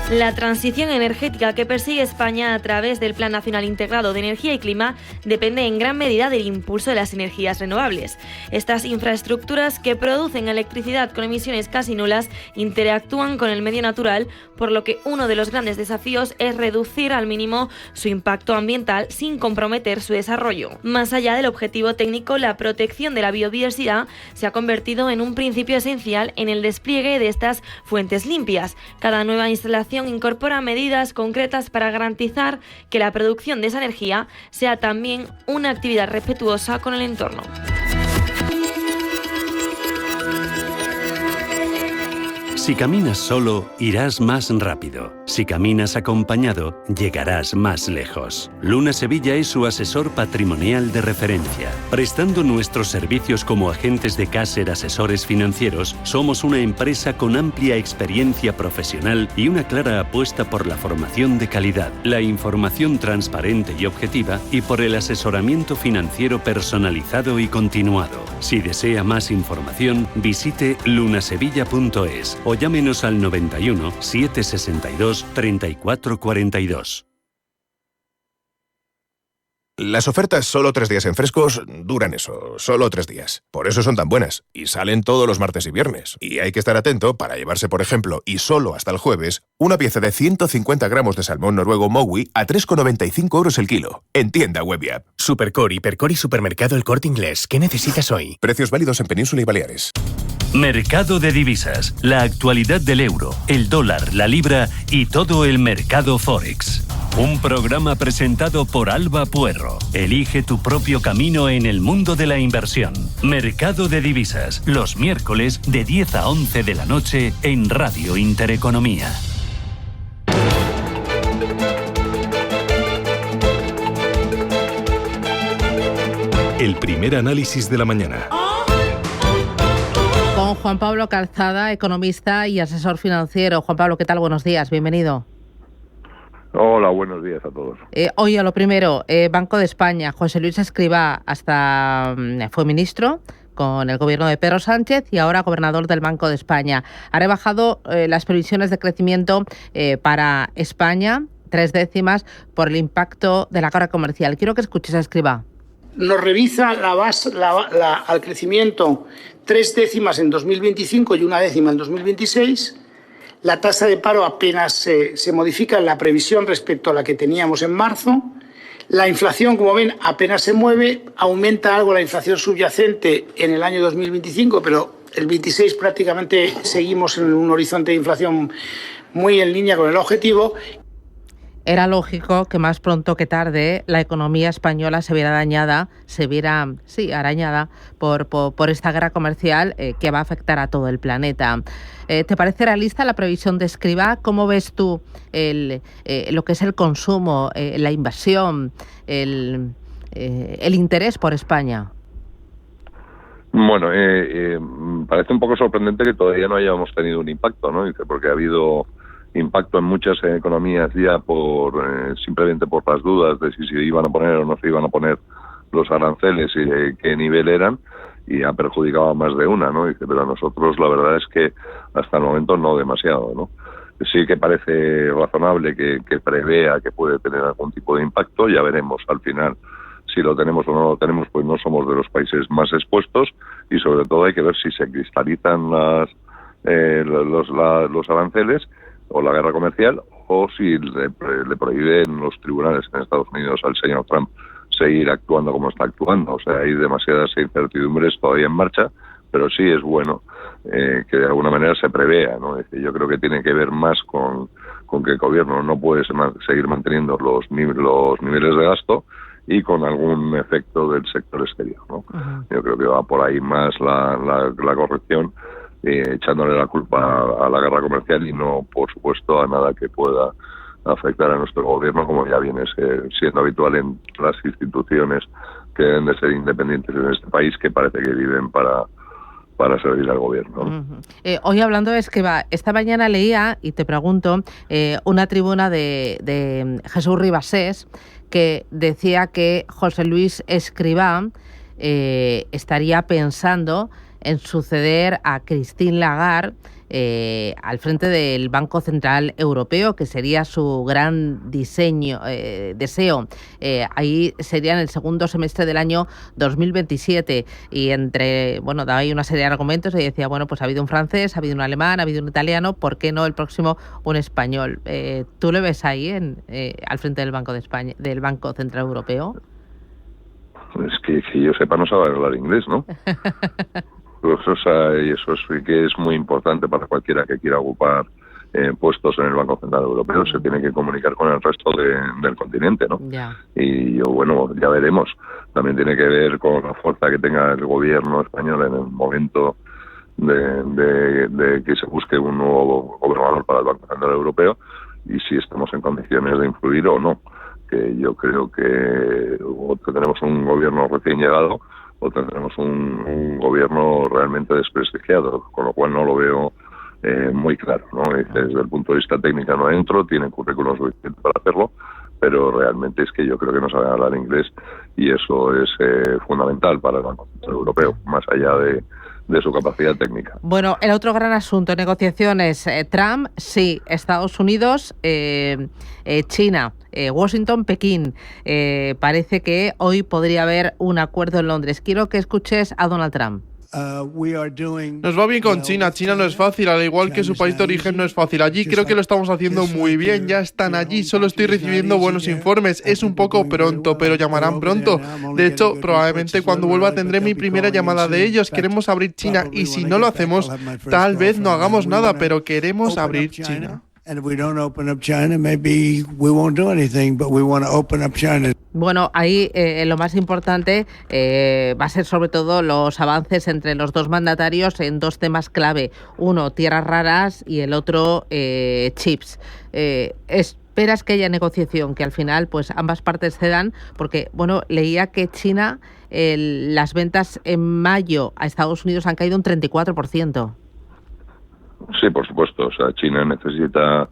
La transición energética que persigue España a través del Plan Nacional Integrado de Energía y Clima depende en gran medida del impulso de las energías renovables. Estas infraestructuras que producen electricidad con emisiones casi nulas interactúan con el medio natural, por lo que uno de los grandes desafíos es reducir al mínimo su impacto ambiental sin comprometer su desarrollo. Más allá del objetivo técnico, la protección de la biodiversidad se ha convertido en un principio esencial en el despliegue de estas fuentes limpias. Cada nueva instalación incorpora medidas concretas para garantizar que la producción de esa energía sea también una actividad respetuosa con el entorno. Si caminas solo, irás más rápido. Si caminas acompañado, llegarás más lejos. Luna Sevilla es su asesor patrimonial de referencia. Prestando nuestros servicios como agentes de Caser Asesores Financieros, somos una empresa con amplia experiencia profesional y una clara apuesta por la formación de calidad, la información transparente y objetiva, y por el asesoramiento financiero personalizado y continuado. Si desea más información, visite lunasevilla.es o llámenos al 91 762 3442. Las ofertas solo 3 días en Frescos duran eso, solo 3 días. Por eso son tan buenas y salen todos los martes y viernes. Y hay que estar atento para llevarse, por ejemplo, y solo hasta el jueves, una pieza de 150 gramos de salmón noruego Mowi a 3,95 € el kilo. En tienda web y app. Supercore, Hipercore y Supermercado El Corte Inglés. ¿Qué necesitas hoy? Precios válidos en Península y Baleares. Mercado de divisas. La actualidad del euro, el dólar, la libra y todo el mercado Forex. Un programa presentado por Alba Puerro. Elige tu propio camino en el mundo de la inversión. Mercado de divisas. Los miércoles de 10 a 11 de la noche en Radio Intereconomía. El primer análisis de la mañana. Con Juan Pablo Calzada, economista y asesor financiero. Juan Pablo, ¿qué tal? Buenos días, bienvenido. Hola, buenos días a todos. Oye, lo primero, Banco de España, José Luis Escrivá hasta fue ministro con el gobierno de Pedro Sánchez y ahora gobernador del Banco de España. Ha rebajado las previsiones de crecimiento para España, 3 décimas, por el impacto de la guerra comercial. Quiero que escuches a Escrivá. Nos revisa al crecimiento 3 décimas en 2025 y 1 décima en 2026. La tasa de paro apenas se modifica en la previsión respecto a la que teníamos en marzo. La inflación, como ven, apenas se mueve. Aumenta algo la inflación subyacente en el año 2025, pero el 26 prácticamente seguimos en un horizonte de inflación muy en línea con el objetivo. Era lógico que más pronto que tarde la economía española se viera arañada por esta guerra comercial que va a afectar a todo el planeta. ¿Te parece realista la previsión de Escrivá? ¿Cómo ves tú lo que es el consumo, la inversión, el interés por España? Bueno, parece un poco sorprendente que todavía no hayamos tenido un impacto, ¿no? Dice, porque ha habido impacto en muchas economías ya simplemente por las dudas de si se iban a poner o no se iban a poner los aranceles y de qué nivel eran, y ha perjudicado a más de una, ¿no? Dice, pero a nosotros la verdad es que hasta el momento no demasiado, ¿no? Sí que parece razonable que prevea que puede tener algún tipo de impacto. Ya veremos al final si lo tenemos o no lo tenemos, pues no somos de los países más expuestos, y sobre todo hay que ver si se cristalizan los aranceles o la guerra comercial, o si le prohíben los tribunales en Estados Unidos al señor Trump seguir actuando como está actuando. O sea, hay demasiadas incertidumbres todavía en marcha, pero sí es bueno que de alguna manera se prevea, ¿no? Es decir, yo creo que tiene que ver más con que el gobierno no puede seguir manteniendo los niveles de gasto y con algún efecto del sector exterior, ¿no? Uh-huh. Yo creo que va por ahí más la corrección, echándole la culpa a la guerra comercial y no, por supuesto, a nada que pueda afectar a nuestro gobierno, como ya viene siendo habitual en las instituciones que deben de ser independientes en este país, que parece que viven para servir al gobierno, ¿no? Uh-huh. Hoy, hablando de Escrivá, esta mañana leía, y te pregunto, una tribuna de Jesús Ribasés, que decía que José Luis Escrivá estaría pensando en suceder a Christine Lagarde al frente del Banco Central Europeo, que sería su gran deseo. Ahí sería en el segundo semestre del año 2027. Y daba ahí una serie de argumentos y decía, bueno, pues ha habido un francés, ha habido un alemán, ha habido un italiano, ¿por qué no el próximo un español? ¿Tú le ves ahí al frente del Banco de España, del Banco Central Europeo? Es que yo sepa, no sabe hablar inglés, ¿no? Pues, y eso sí que es muy importante para cualquiera que quiera ocupar puestos en el Banco Central Europeo. Se tiene que comunicar con el resto del continente, ¿no? Yeah. Y ya veremos. También tiene que ver con la fuerza que tenga el gobierno español en el momento de que se busque un nuevo gobernador para el Banco Central Europeo, y si estamos en condiciones de influir o no. Que yo creo que o tendremos un gobierno recién llegado o tendremos un gobierno realmente desprestigiado, con lo cual no lo veo muy claro, ¿no? Desde el punto de vista técnico no entro, tiene currículum suficiente para hacerlo, pero realmente es que yo creo que no sabe hablar inglés, y eso es fundamental para el Banco Central Europeo, más allá de su capacidad técnica. Bueno, el otro gran asunto, negociaciones, Trump, sí, Estados Unidos, China, Washington, Pekín. Parece que hoy podría haber un acuerdo en Londres. Quiero que escuches a Donald Trump. Nos va bien con China. China no es fácil, al igual que su país de origen no es fácil. Allí creo que lo estamos haciendo muy bien, ya están allí, solo estoy recibiendo buenos informes. Es un poco pronto, pero llamarán pronto. De hecho, probablemente cuando vuelva tendré mi primera llamada de ellos. Queremos abrir China, y si no lo hacemos, tal vez no hagamos nada, pero queremos abrir China. Bueno, ahí lo más importante va a ser sobre todo los avances entre los dos mandatarios en dos temas clave. Uno, tierras raras, y el otro, chips. ¿Esperas que haya negociación, que al final pues ambas partes cedan? Porque, bueno, leía que China, las ventas en mayo a Estados Unidos han caído un 34%. Sí, por supuesto. O sea, China necesita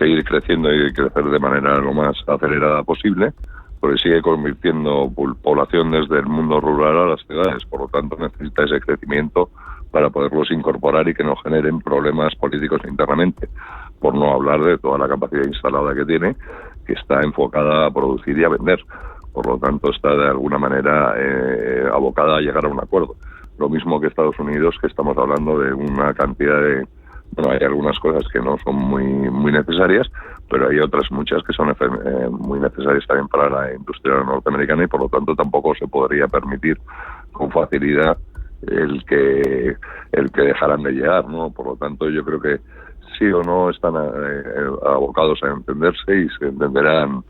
seguir creciendo y crecer de manera lo más acelerada posible, porque sigue convirtiendo población desde el mundo rural a las ciudades. Por lo tanto, necesita ese crecimiento para poderlos incorporar y que no generen problemas políticos internamente, por no hablar de toda la capacidad instalada que tiene, que está enfocada a producir y a vender. Por lo tanto, está de alguna manera abocada a llegar a un acuerdo. Lo mismo que Estados Unidos, que estamos hablando de una cantidad de... Bueno, hay algunas cosas que no son muy necesarias, pero hay otras muchas que son muy necesarias también para la industria norteamericana, y por lo tanto tampoco se podría permitir con facilidad el que dejaran de llegar, ¿no? Por lo tanto, yo creo que sí o no están abocados a entenderse y se entenderán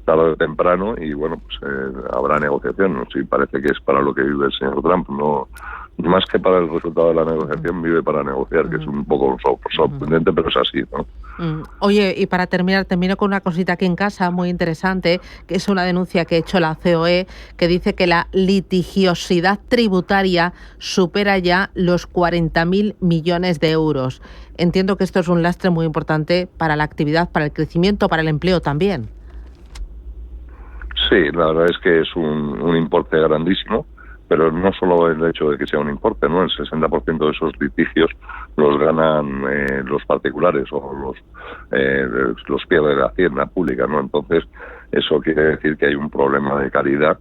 tarde o temprano, y bueno, pues habrá negociación. Sí, parece que es para lo que vive el señor Trump, no más que para el resultado de la negociación, vive para negociar, que es un poco sorprendente, pero es así, ¿no? Oye, y para terminar, termino con una cosita aquí en casa muy interesante, que es una denuncia que ha hecho la COE, que dice que la litigiosidad tributaria supera ya los 40.000 millones de euros. Entiendo que esto es un lastre muy importante para la actividad, para el crecimiento, para el empleo también. Sí, la verdad es que es un importe grandísimo, pero no solo el hecho de que sea un importe, ¿no? El 60% de esos litigios los ganan los particulares o los pierde la hacienda pública, ¿no? Entonces, eso quiere decir que hay un problema de calidad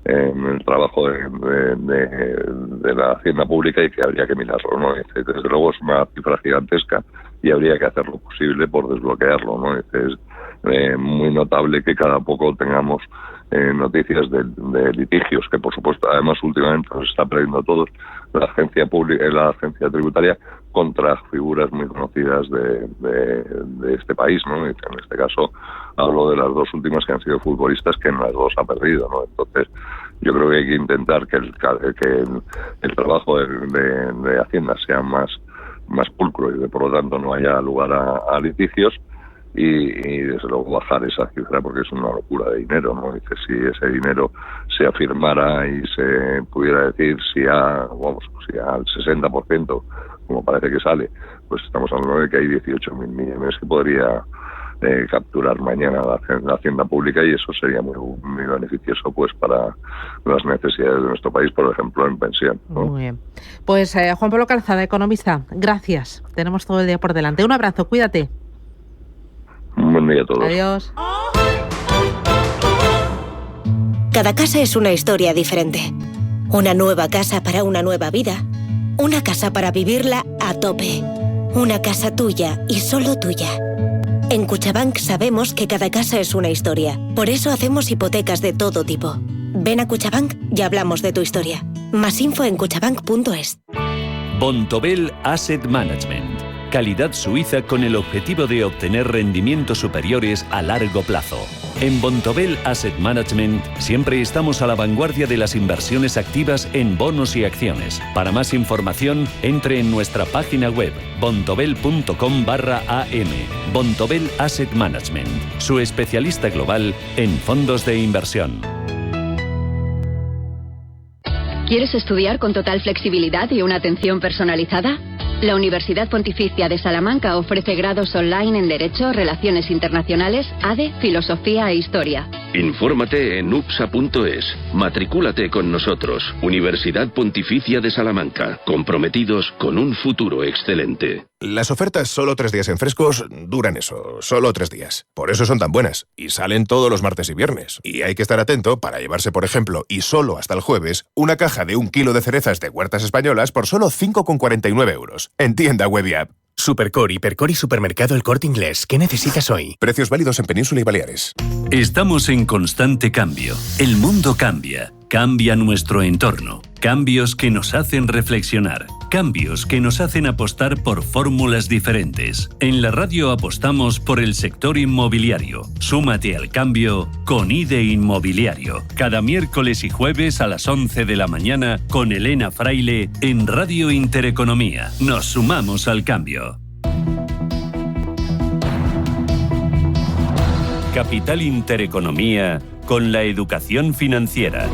en el trabajo de la hacienda pública, y que habría que mirarlo, ¿no? Desde luego es una cifra gigantesca y habría que hacer lo posible por desbloquearlo, ¿no? Es muy notable que cada poco tengamos noticias de litigios, que por supuesto además últimamente nos está perdiendo todos la agencia pública, la agencia tributaria, contra figuras muy conocidas de este país, ¿no? En este caso hablo de las dos últimas, que han sido futbolistas, que en las dos ha perdido, ¿no? Entonces yo creo que hay que intentar que el trabajo de Hacienda sea más pulcro, y por lo tanto no haya lugar a litigios, y desde luego bajar esa cifra, porque es una locura de dinero, ¿no? Dice, si ese dinero se afirmara y se pudiera decir si al 60%, como parece que sale, pues estamos hablando de que hay 18.000 millones que podría capturar mañana la hacienda pública, y eso sería muy beneficioso pues para las necesidades de nuestro país, por ejemplo, en pensión, ¿no? Muy bien. Pues Juan Pablo Calzada, economista, gracias. Tenemos todo el día por delante. Un abrazo, cuídate. Un buen día a todos. Adiós. Cada casa es una historia diferente. Una nueva casa para una nueva vida. Una casa para vivirla a tope. Una casa tuya y solo tuya. En Cuchabank sabemos que cada casa es una historia. Por eso hacemos hipotecas de todo tipo. Ven a Cuchabank y hablamos de tu historia. Más info en cuchabank.es. Bontobel Asset Management. Calidad suiza con el objetivo de obtener rendimientos superiores a largo plazo. En Bontobel Asset Management siempre estamos a la vanguardia de las inversiones activas en bonos y acciones. Para más información, entre en nuestra página web bontobel.com/am. Bontobel Asset Management, su especialista global en fondos de inversión. ¿Quieres estudiar con total flexibilidad y una atención personalizada? La Universidad Pontificia de Salamanca ofrece grados online en Derecho, Relaciones Internacionales, ADE, Filosofía e Historia. Infórmate en upsa.es. Matricúlate con nosotros. Universidad Pontificia de Salamanca. Comprometidos con un futuro excelente. Las ofertas solo 3 días en Frescos duran eso, solo 3 días. Por eso son tan buenas. Y salen todos los martes y viernes. Y hay que estar atento para llevarse, por ejemplo, y solo hasta el jueves, una caja de 1 kilo de cerezas de Huertas Españolas por solo 5,49 euros. En tienda web y app. Supercore, Hipercore y Supermercado El Corte Inglés. ¿Qué necesitas hoy? Precios válidos en Península y Baleares. Estamos en constante cambio. El mundo cambia. Cambia nuestro entorno. Cambios que nos hacen reflexionar. Cambios que nos hacen apostar por fórmulas diferentes. En la radio apostamos por el sector inmobiliario. Súmate al cambio con IDE Inmobiliario. Cada miércoles y jueves a las 11 de la mañana con Elena Fraile en Radio Intereconomía. Nos sumamos al cambio. Capital Intereconomía con la educación financiera.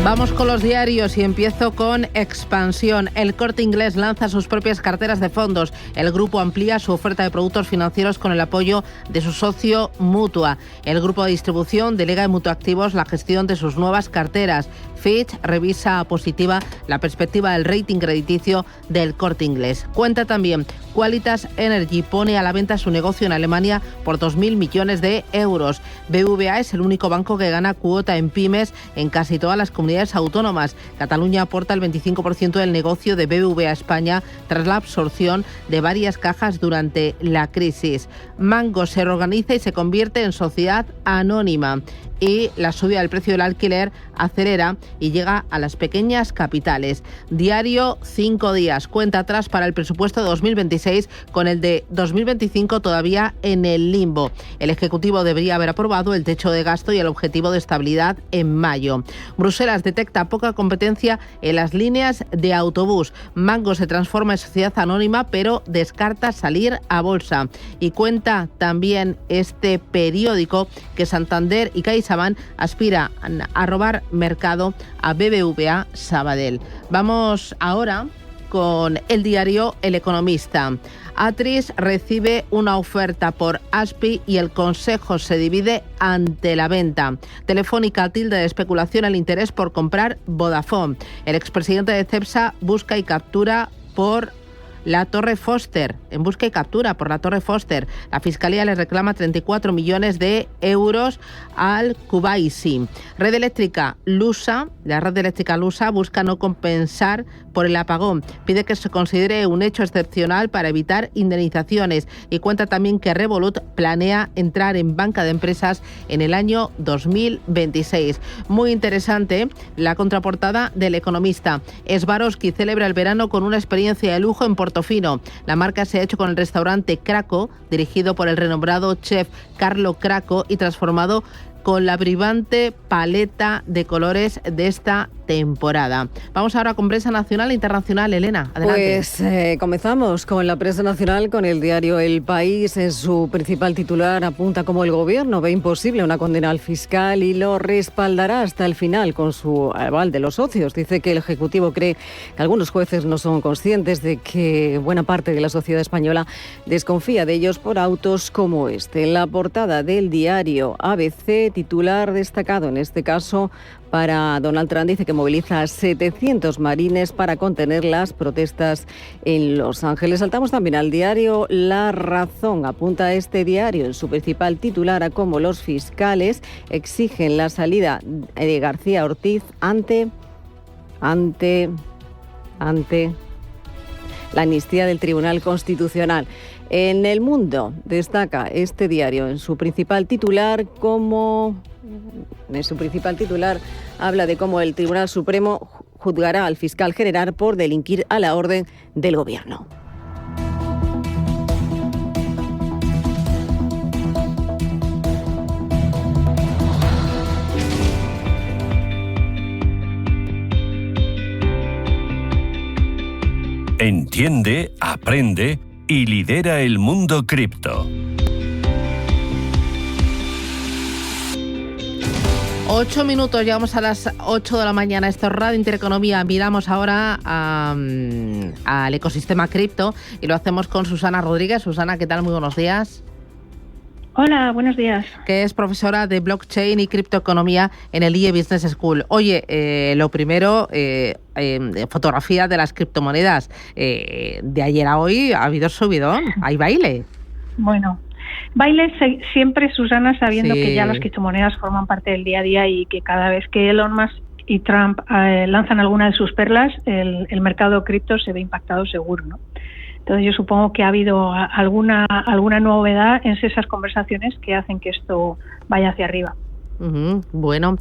Vamos con los diarios y empiezo con Expansión. El Corte Inglés lanza sus propias carteras de fondos. El grupo amplía su oferta de productos financieros con el apoyo de su socio Mutua. El grupo de distribución delega en Mutuactivos la gestión de sus nuevas carteras. Fitch revisa a positiva la perspectiva del rating crediticio del Corte Inglés. Cuenta también Qualitas Energy pone a la venta su negocio en Alemania por 2.000 millones de euros. BBVA es el único banco que gana cuota en pymes en casi todas las comunidades autónomas. Cataluña aporta el 25% del negocio de BBVA España tras la absorción de varias cajas durante la crisis. Mango se reorganiza y se convierte en sociedad anónima. Y la subida del precio del alquiler acelera y llega a las pequeñas capitales. Diario 5 días. Cuenta atrás para el presupuesto de 2026 con el de 2025 todavía en el limbo. El Ejecutivo debería haber aprobado el techo de gasto y el objetivo de estabilidad en mayo. Bruselas detecta poca competencia en las líneas de autobús. Mango se transforma en sociedad anónima pero descarta salir a bolsa. Y cuenta también este periódico que Santander y CaixaBank aspira a robar mercado a BBVA Sabadell. Vamos ahora con el diario El Economista. Atris recibe una oferta por Aspi y el Consejo se divide ante la venta. Telefónica tilde de especulación el interés por comprar Vodafone. El expresidente de Cepsa busca y captura por la Torre Foster, en busca y captura por la Torre Foster. La Fiscalía le reclama 34 millones de euros al Kubaisi. Red Eléctrica Lusa, la Red Eléctrica Lusa busca no compensar por el apagón. Pide que se considere un hecho excepcional para evitar indemnizaciones y cuenta también que Revolut planea entrar en banca de empresas en el año 2026. Muy interesante la contraportada del Economista. Swarovski celebra el verano con una experiencia de lujo en Portofino. La marca se ha hecho con el restaurante Craco, dirigido por el renombrado chef Carlo Craco y transformado con la brillante paleta de colores de esta temporada. Vamos ahora con prensa nacional e internacional. Elena, adelante. Pues comenzamos con la prensa nacional, con el diario El País. En su principal titular apunta cómo el gobierno ve imposible una condena al fiscal y lo respaldará hasta el final con su aval de los socios. Dice que el Ejecutivo cree que algunos jueces no son conscientes de que buena parte de la sociedad española desconfía de ellos por autos como este. En la portada del diario ABC, titular destacado en este caso para Donald Trump, dice que moviliza a 700 marines para contener las protestas en Los Ángeles. Saltamos también al diario La Razón. Apunta a este diario en su principal titular a cómo los fiscales exigen la salida de García Ortiz ante la amnistía del Tribunal Constitucional. En El Mundo destaca este diario en su principal titular habla de cómo el Tribunal Supremo juzgará al fiscal general por delinquir a la orden del gobierno. Entiende, aprende y lidera el mundo cripto. 8 minutos, llegamos a las 8 de la mañana. Esto es Radio Intereconomía. Miramos ahora al ecosistema cripto y lo hacemos con Susana Rodríguez. Susana, ¿qué tal? Muy buenos días. Hola, buenos días. Que es profesora de blockchain y criptoeconomía en el IE Business School. Oye, lo primero, fotografía de las criptomonedas. De ayer a hoy ha habido subidón, hay baile. Bueno, baile siempre, Susana, sabiendo que ya las criptomonedas forman parte del día a día y que cada vez que Elon Musk y Trump lanzan alguna de sus perlas, el mercado cripto se ve impactado seguro, ¿no? Entonces yo supongo que ha habido alguna novedad en esas conversaciones que hacen que esto vaya hacia arriba. Bueno,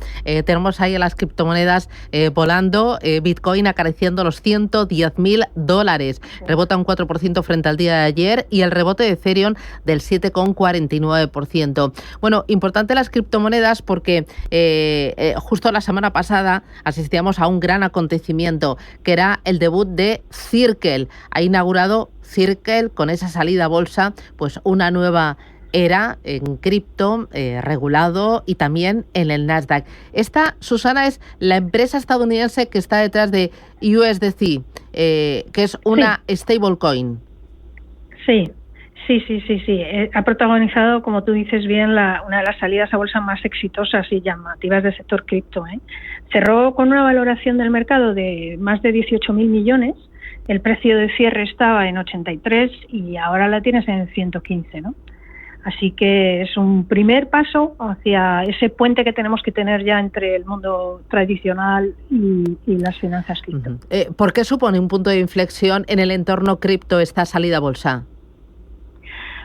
tenemos ahí a las criptomonedas volando, Bitcoin acariciando los $110.000, rebota un 4% frente al día de ayer y el rebote de Ethereum del 7,49%. Bueno, importante las criptomonedas porque justo la semana pasada asistíamos a un gran acontecimiento que era el debut de Circle. Ha inaugurado Circle con esa salida a bolsa, pues una nueva era en cripto, regulado, y también en el Nasdaq. Esta, Susana, es la empresa estadounidense que está detrás de USDC, que es una stablecoin. Sí. Ha protagonizado, como tú dices bien, una de las salidas a bolsa más exitosas y llamativas del sector cripto. Cerró con una valoración del mercado de más de 18.000 millones. El precio de cierre estaba en 83 y ahora la tienes en 115, ¿no? Así que es un primer paso hacia ese puente que tenemos que tener ya entre el mundo tradicional y las finanzas cripto. ¿Por qué supone un punto de inflexión en el entorno cripto esta salida a bolsa?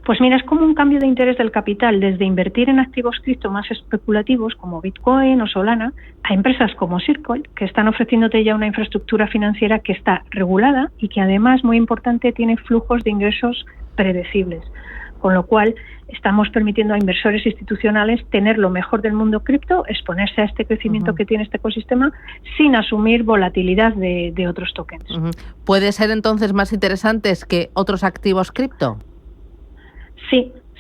Pues mira, es como un cambio de interés del capital, desde invertir en activos cripto más especulativos como Bitcoin o Solana, a empresas como Circle, que están ofreciéndote ya una infraestructura financiera que está regulada y que además, muy importante, tiene flujos de ingresos predecibles. Con lo cual, estamos permitiendo a inversores institucionales tener lo mejor del mundo cripto, exponerse a este crecimiento que tiene este ecosistema, sin asumir volatilidad de otros tokens. ¿Puede ser entonces más interesantes que otros activos cripto?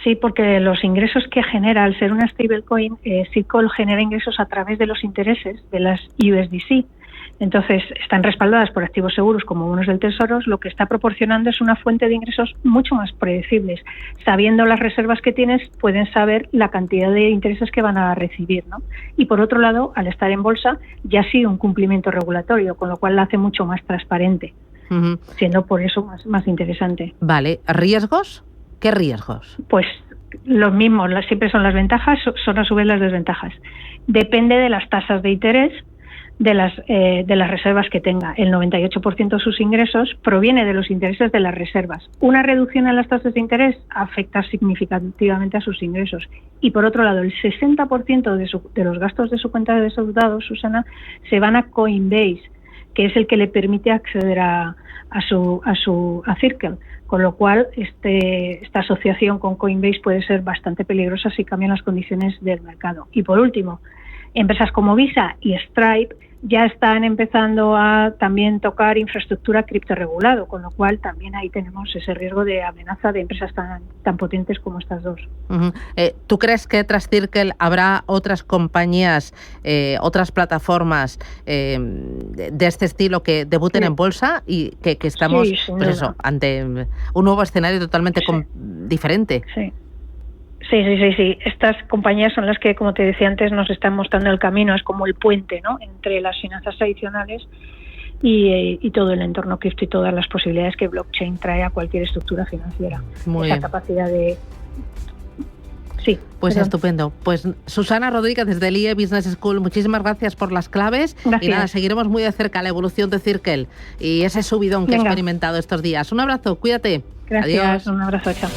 Sí, porque los ingresos que genera al ser una stablecoin, Circle genera ingresos a través de los intereses de las USDC. Entonces, están respaldadas por activos seguros como bonos del Tesoro, lo que está proporcionando es una fuente de ingresos mucho más predecibles. Sabiendo las reservas que tienes, pueden saber la cantidad de intereses que van a recibir, ¿no? Y por otro lado, al estar en bolsa, ya ha sido un cumplimiento regulatorio, con lo cual la hace mucho más transparente, siendo por eso más interesante. Vale, ¿riesgos? ¿Qué riesgos? Pues los mismos, siempre son las ventajas, son a su vez las desventajas. Depende de las tasas de interés, de las reservas que tenga. El 98% de sus ingresos proviene de los intereses de las reservas. Una reducción en las tasas de interés afecta significativamente a sus ingresos. Y por otro lado, el 60% de los gastos de su cuenta de deseudados, Susana, se van a Coinbase, que es el que le permite acceder a Circle. Con lo cual, esta asociación con Coinbase puede ser bastante peligrosa si cambian las condiciones del mercado. Y por último, empresas como Visa y Stripe ya están empezando a también tocar infraestructura criptorregulado, con lo cual también ahí tenemos ese riesgo de amenaza de empresas tan potentes como estas dos. ¿Tú crees que tras Circle habrá otras compañías, otras plataformas de este estilo que debuten en bolsa y que estamos ante un nuevo escenario totalmente diferente? Sí. Estas compañías son las que, como te decía antes, nos están mostrando el camino. Es como el puente, ¿no?, entre las finanzas tradicionales y todo el entorno cripto y todas las posibilidades que blockchain trae a cualquier estructura financiera. Esa capacidad de... Sí. Pues estupendo. Pues Susana Rodríguez, desde el IE Business School, muchísimas gracias por las claves. Gracias. Y nada, seguiremos muy de cerca la evolución de Circle y ese subidón que ha experimentado estos días. Un abrazo, cuídate. Gracias. Adiós. Un abrazo, chao.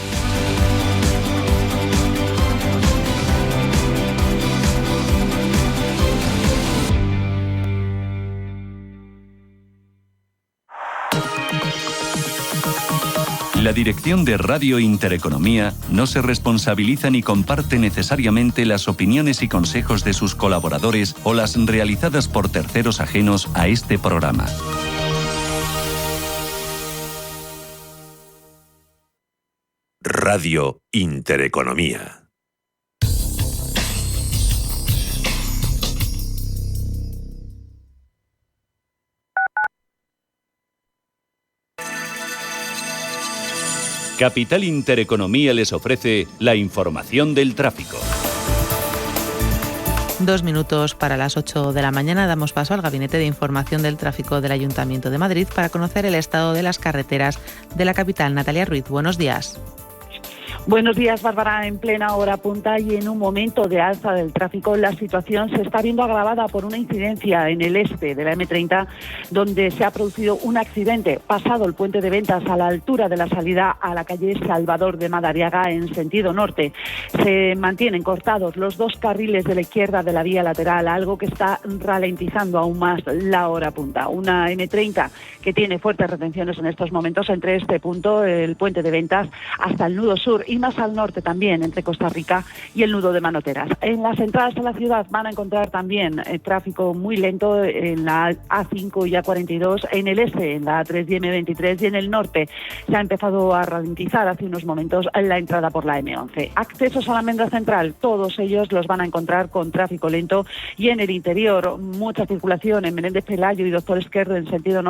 La dirección de Radio Intereconomía no se responsabiliza ni comparte necesariamente las opiniones y consejos de sus colaboradores o las realizadas por terceros ajenos a este programa. Radio Intereconomía. Capital Intereconomía les ofrece la información del tráfico. 2 minutos para las 8 de la mañana. Damos paso al Gabinete de Información del Tráfico del Ayuntamiento de Madrid para conocer el estado de las carreteras de la capital. Natalia Ruiz, buenos días. Buenos días, Bárbara. En plena hora punta y en un momento de alza del tráfico, la situación se está viendo agravada por una incidencia en el este de la M30, donde se ha producido un accidente pasado el puente de Ventas a la altura de la salida a la calle Salvador de Madariaga en sentido norte. Se mantienen cortados los 2 carriles de la izquierda de la vía lateral, algo que está ralentizando aún más la hora punta. Una M30 que tiene fuertes retenciones en estos momentos entre este punto, el puente de Ventas, hasta el nudo sur. Y y más al norte también, entre Costa Rica y el nudo de Manoteras. En las entradas a la ciudad van a encontrar también tráfico muy lento en la A5 y A42, en el este, en la A3 y M23, y en el norte se ha empezado a ralentizar hace unos momentos la entrada por la M11. Accesos a la Almendra Central, todos ellos los van a encontrar con tráfico lento, y en el interior mucha circulación en Menéndez Pelayo y Doctor Esquerdo en sentido norte.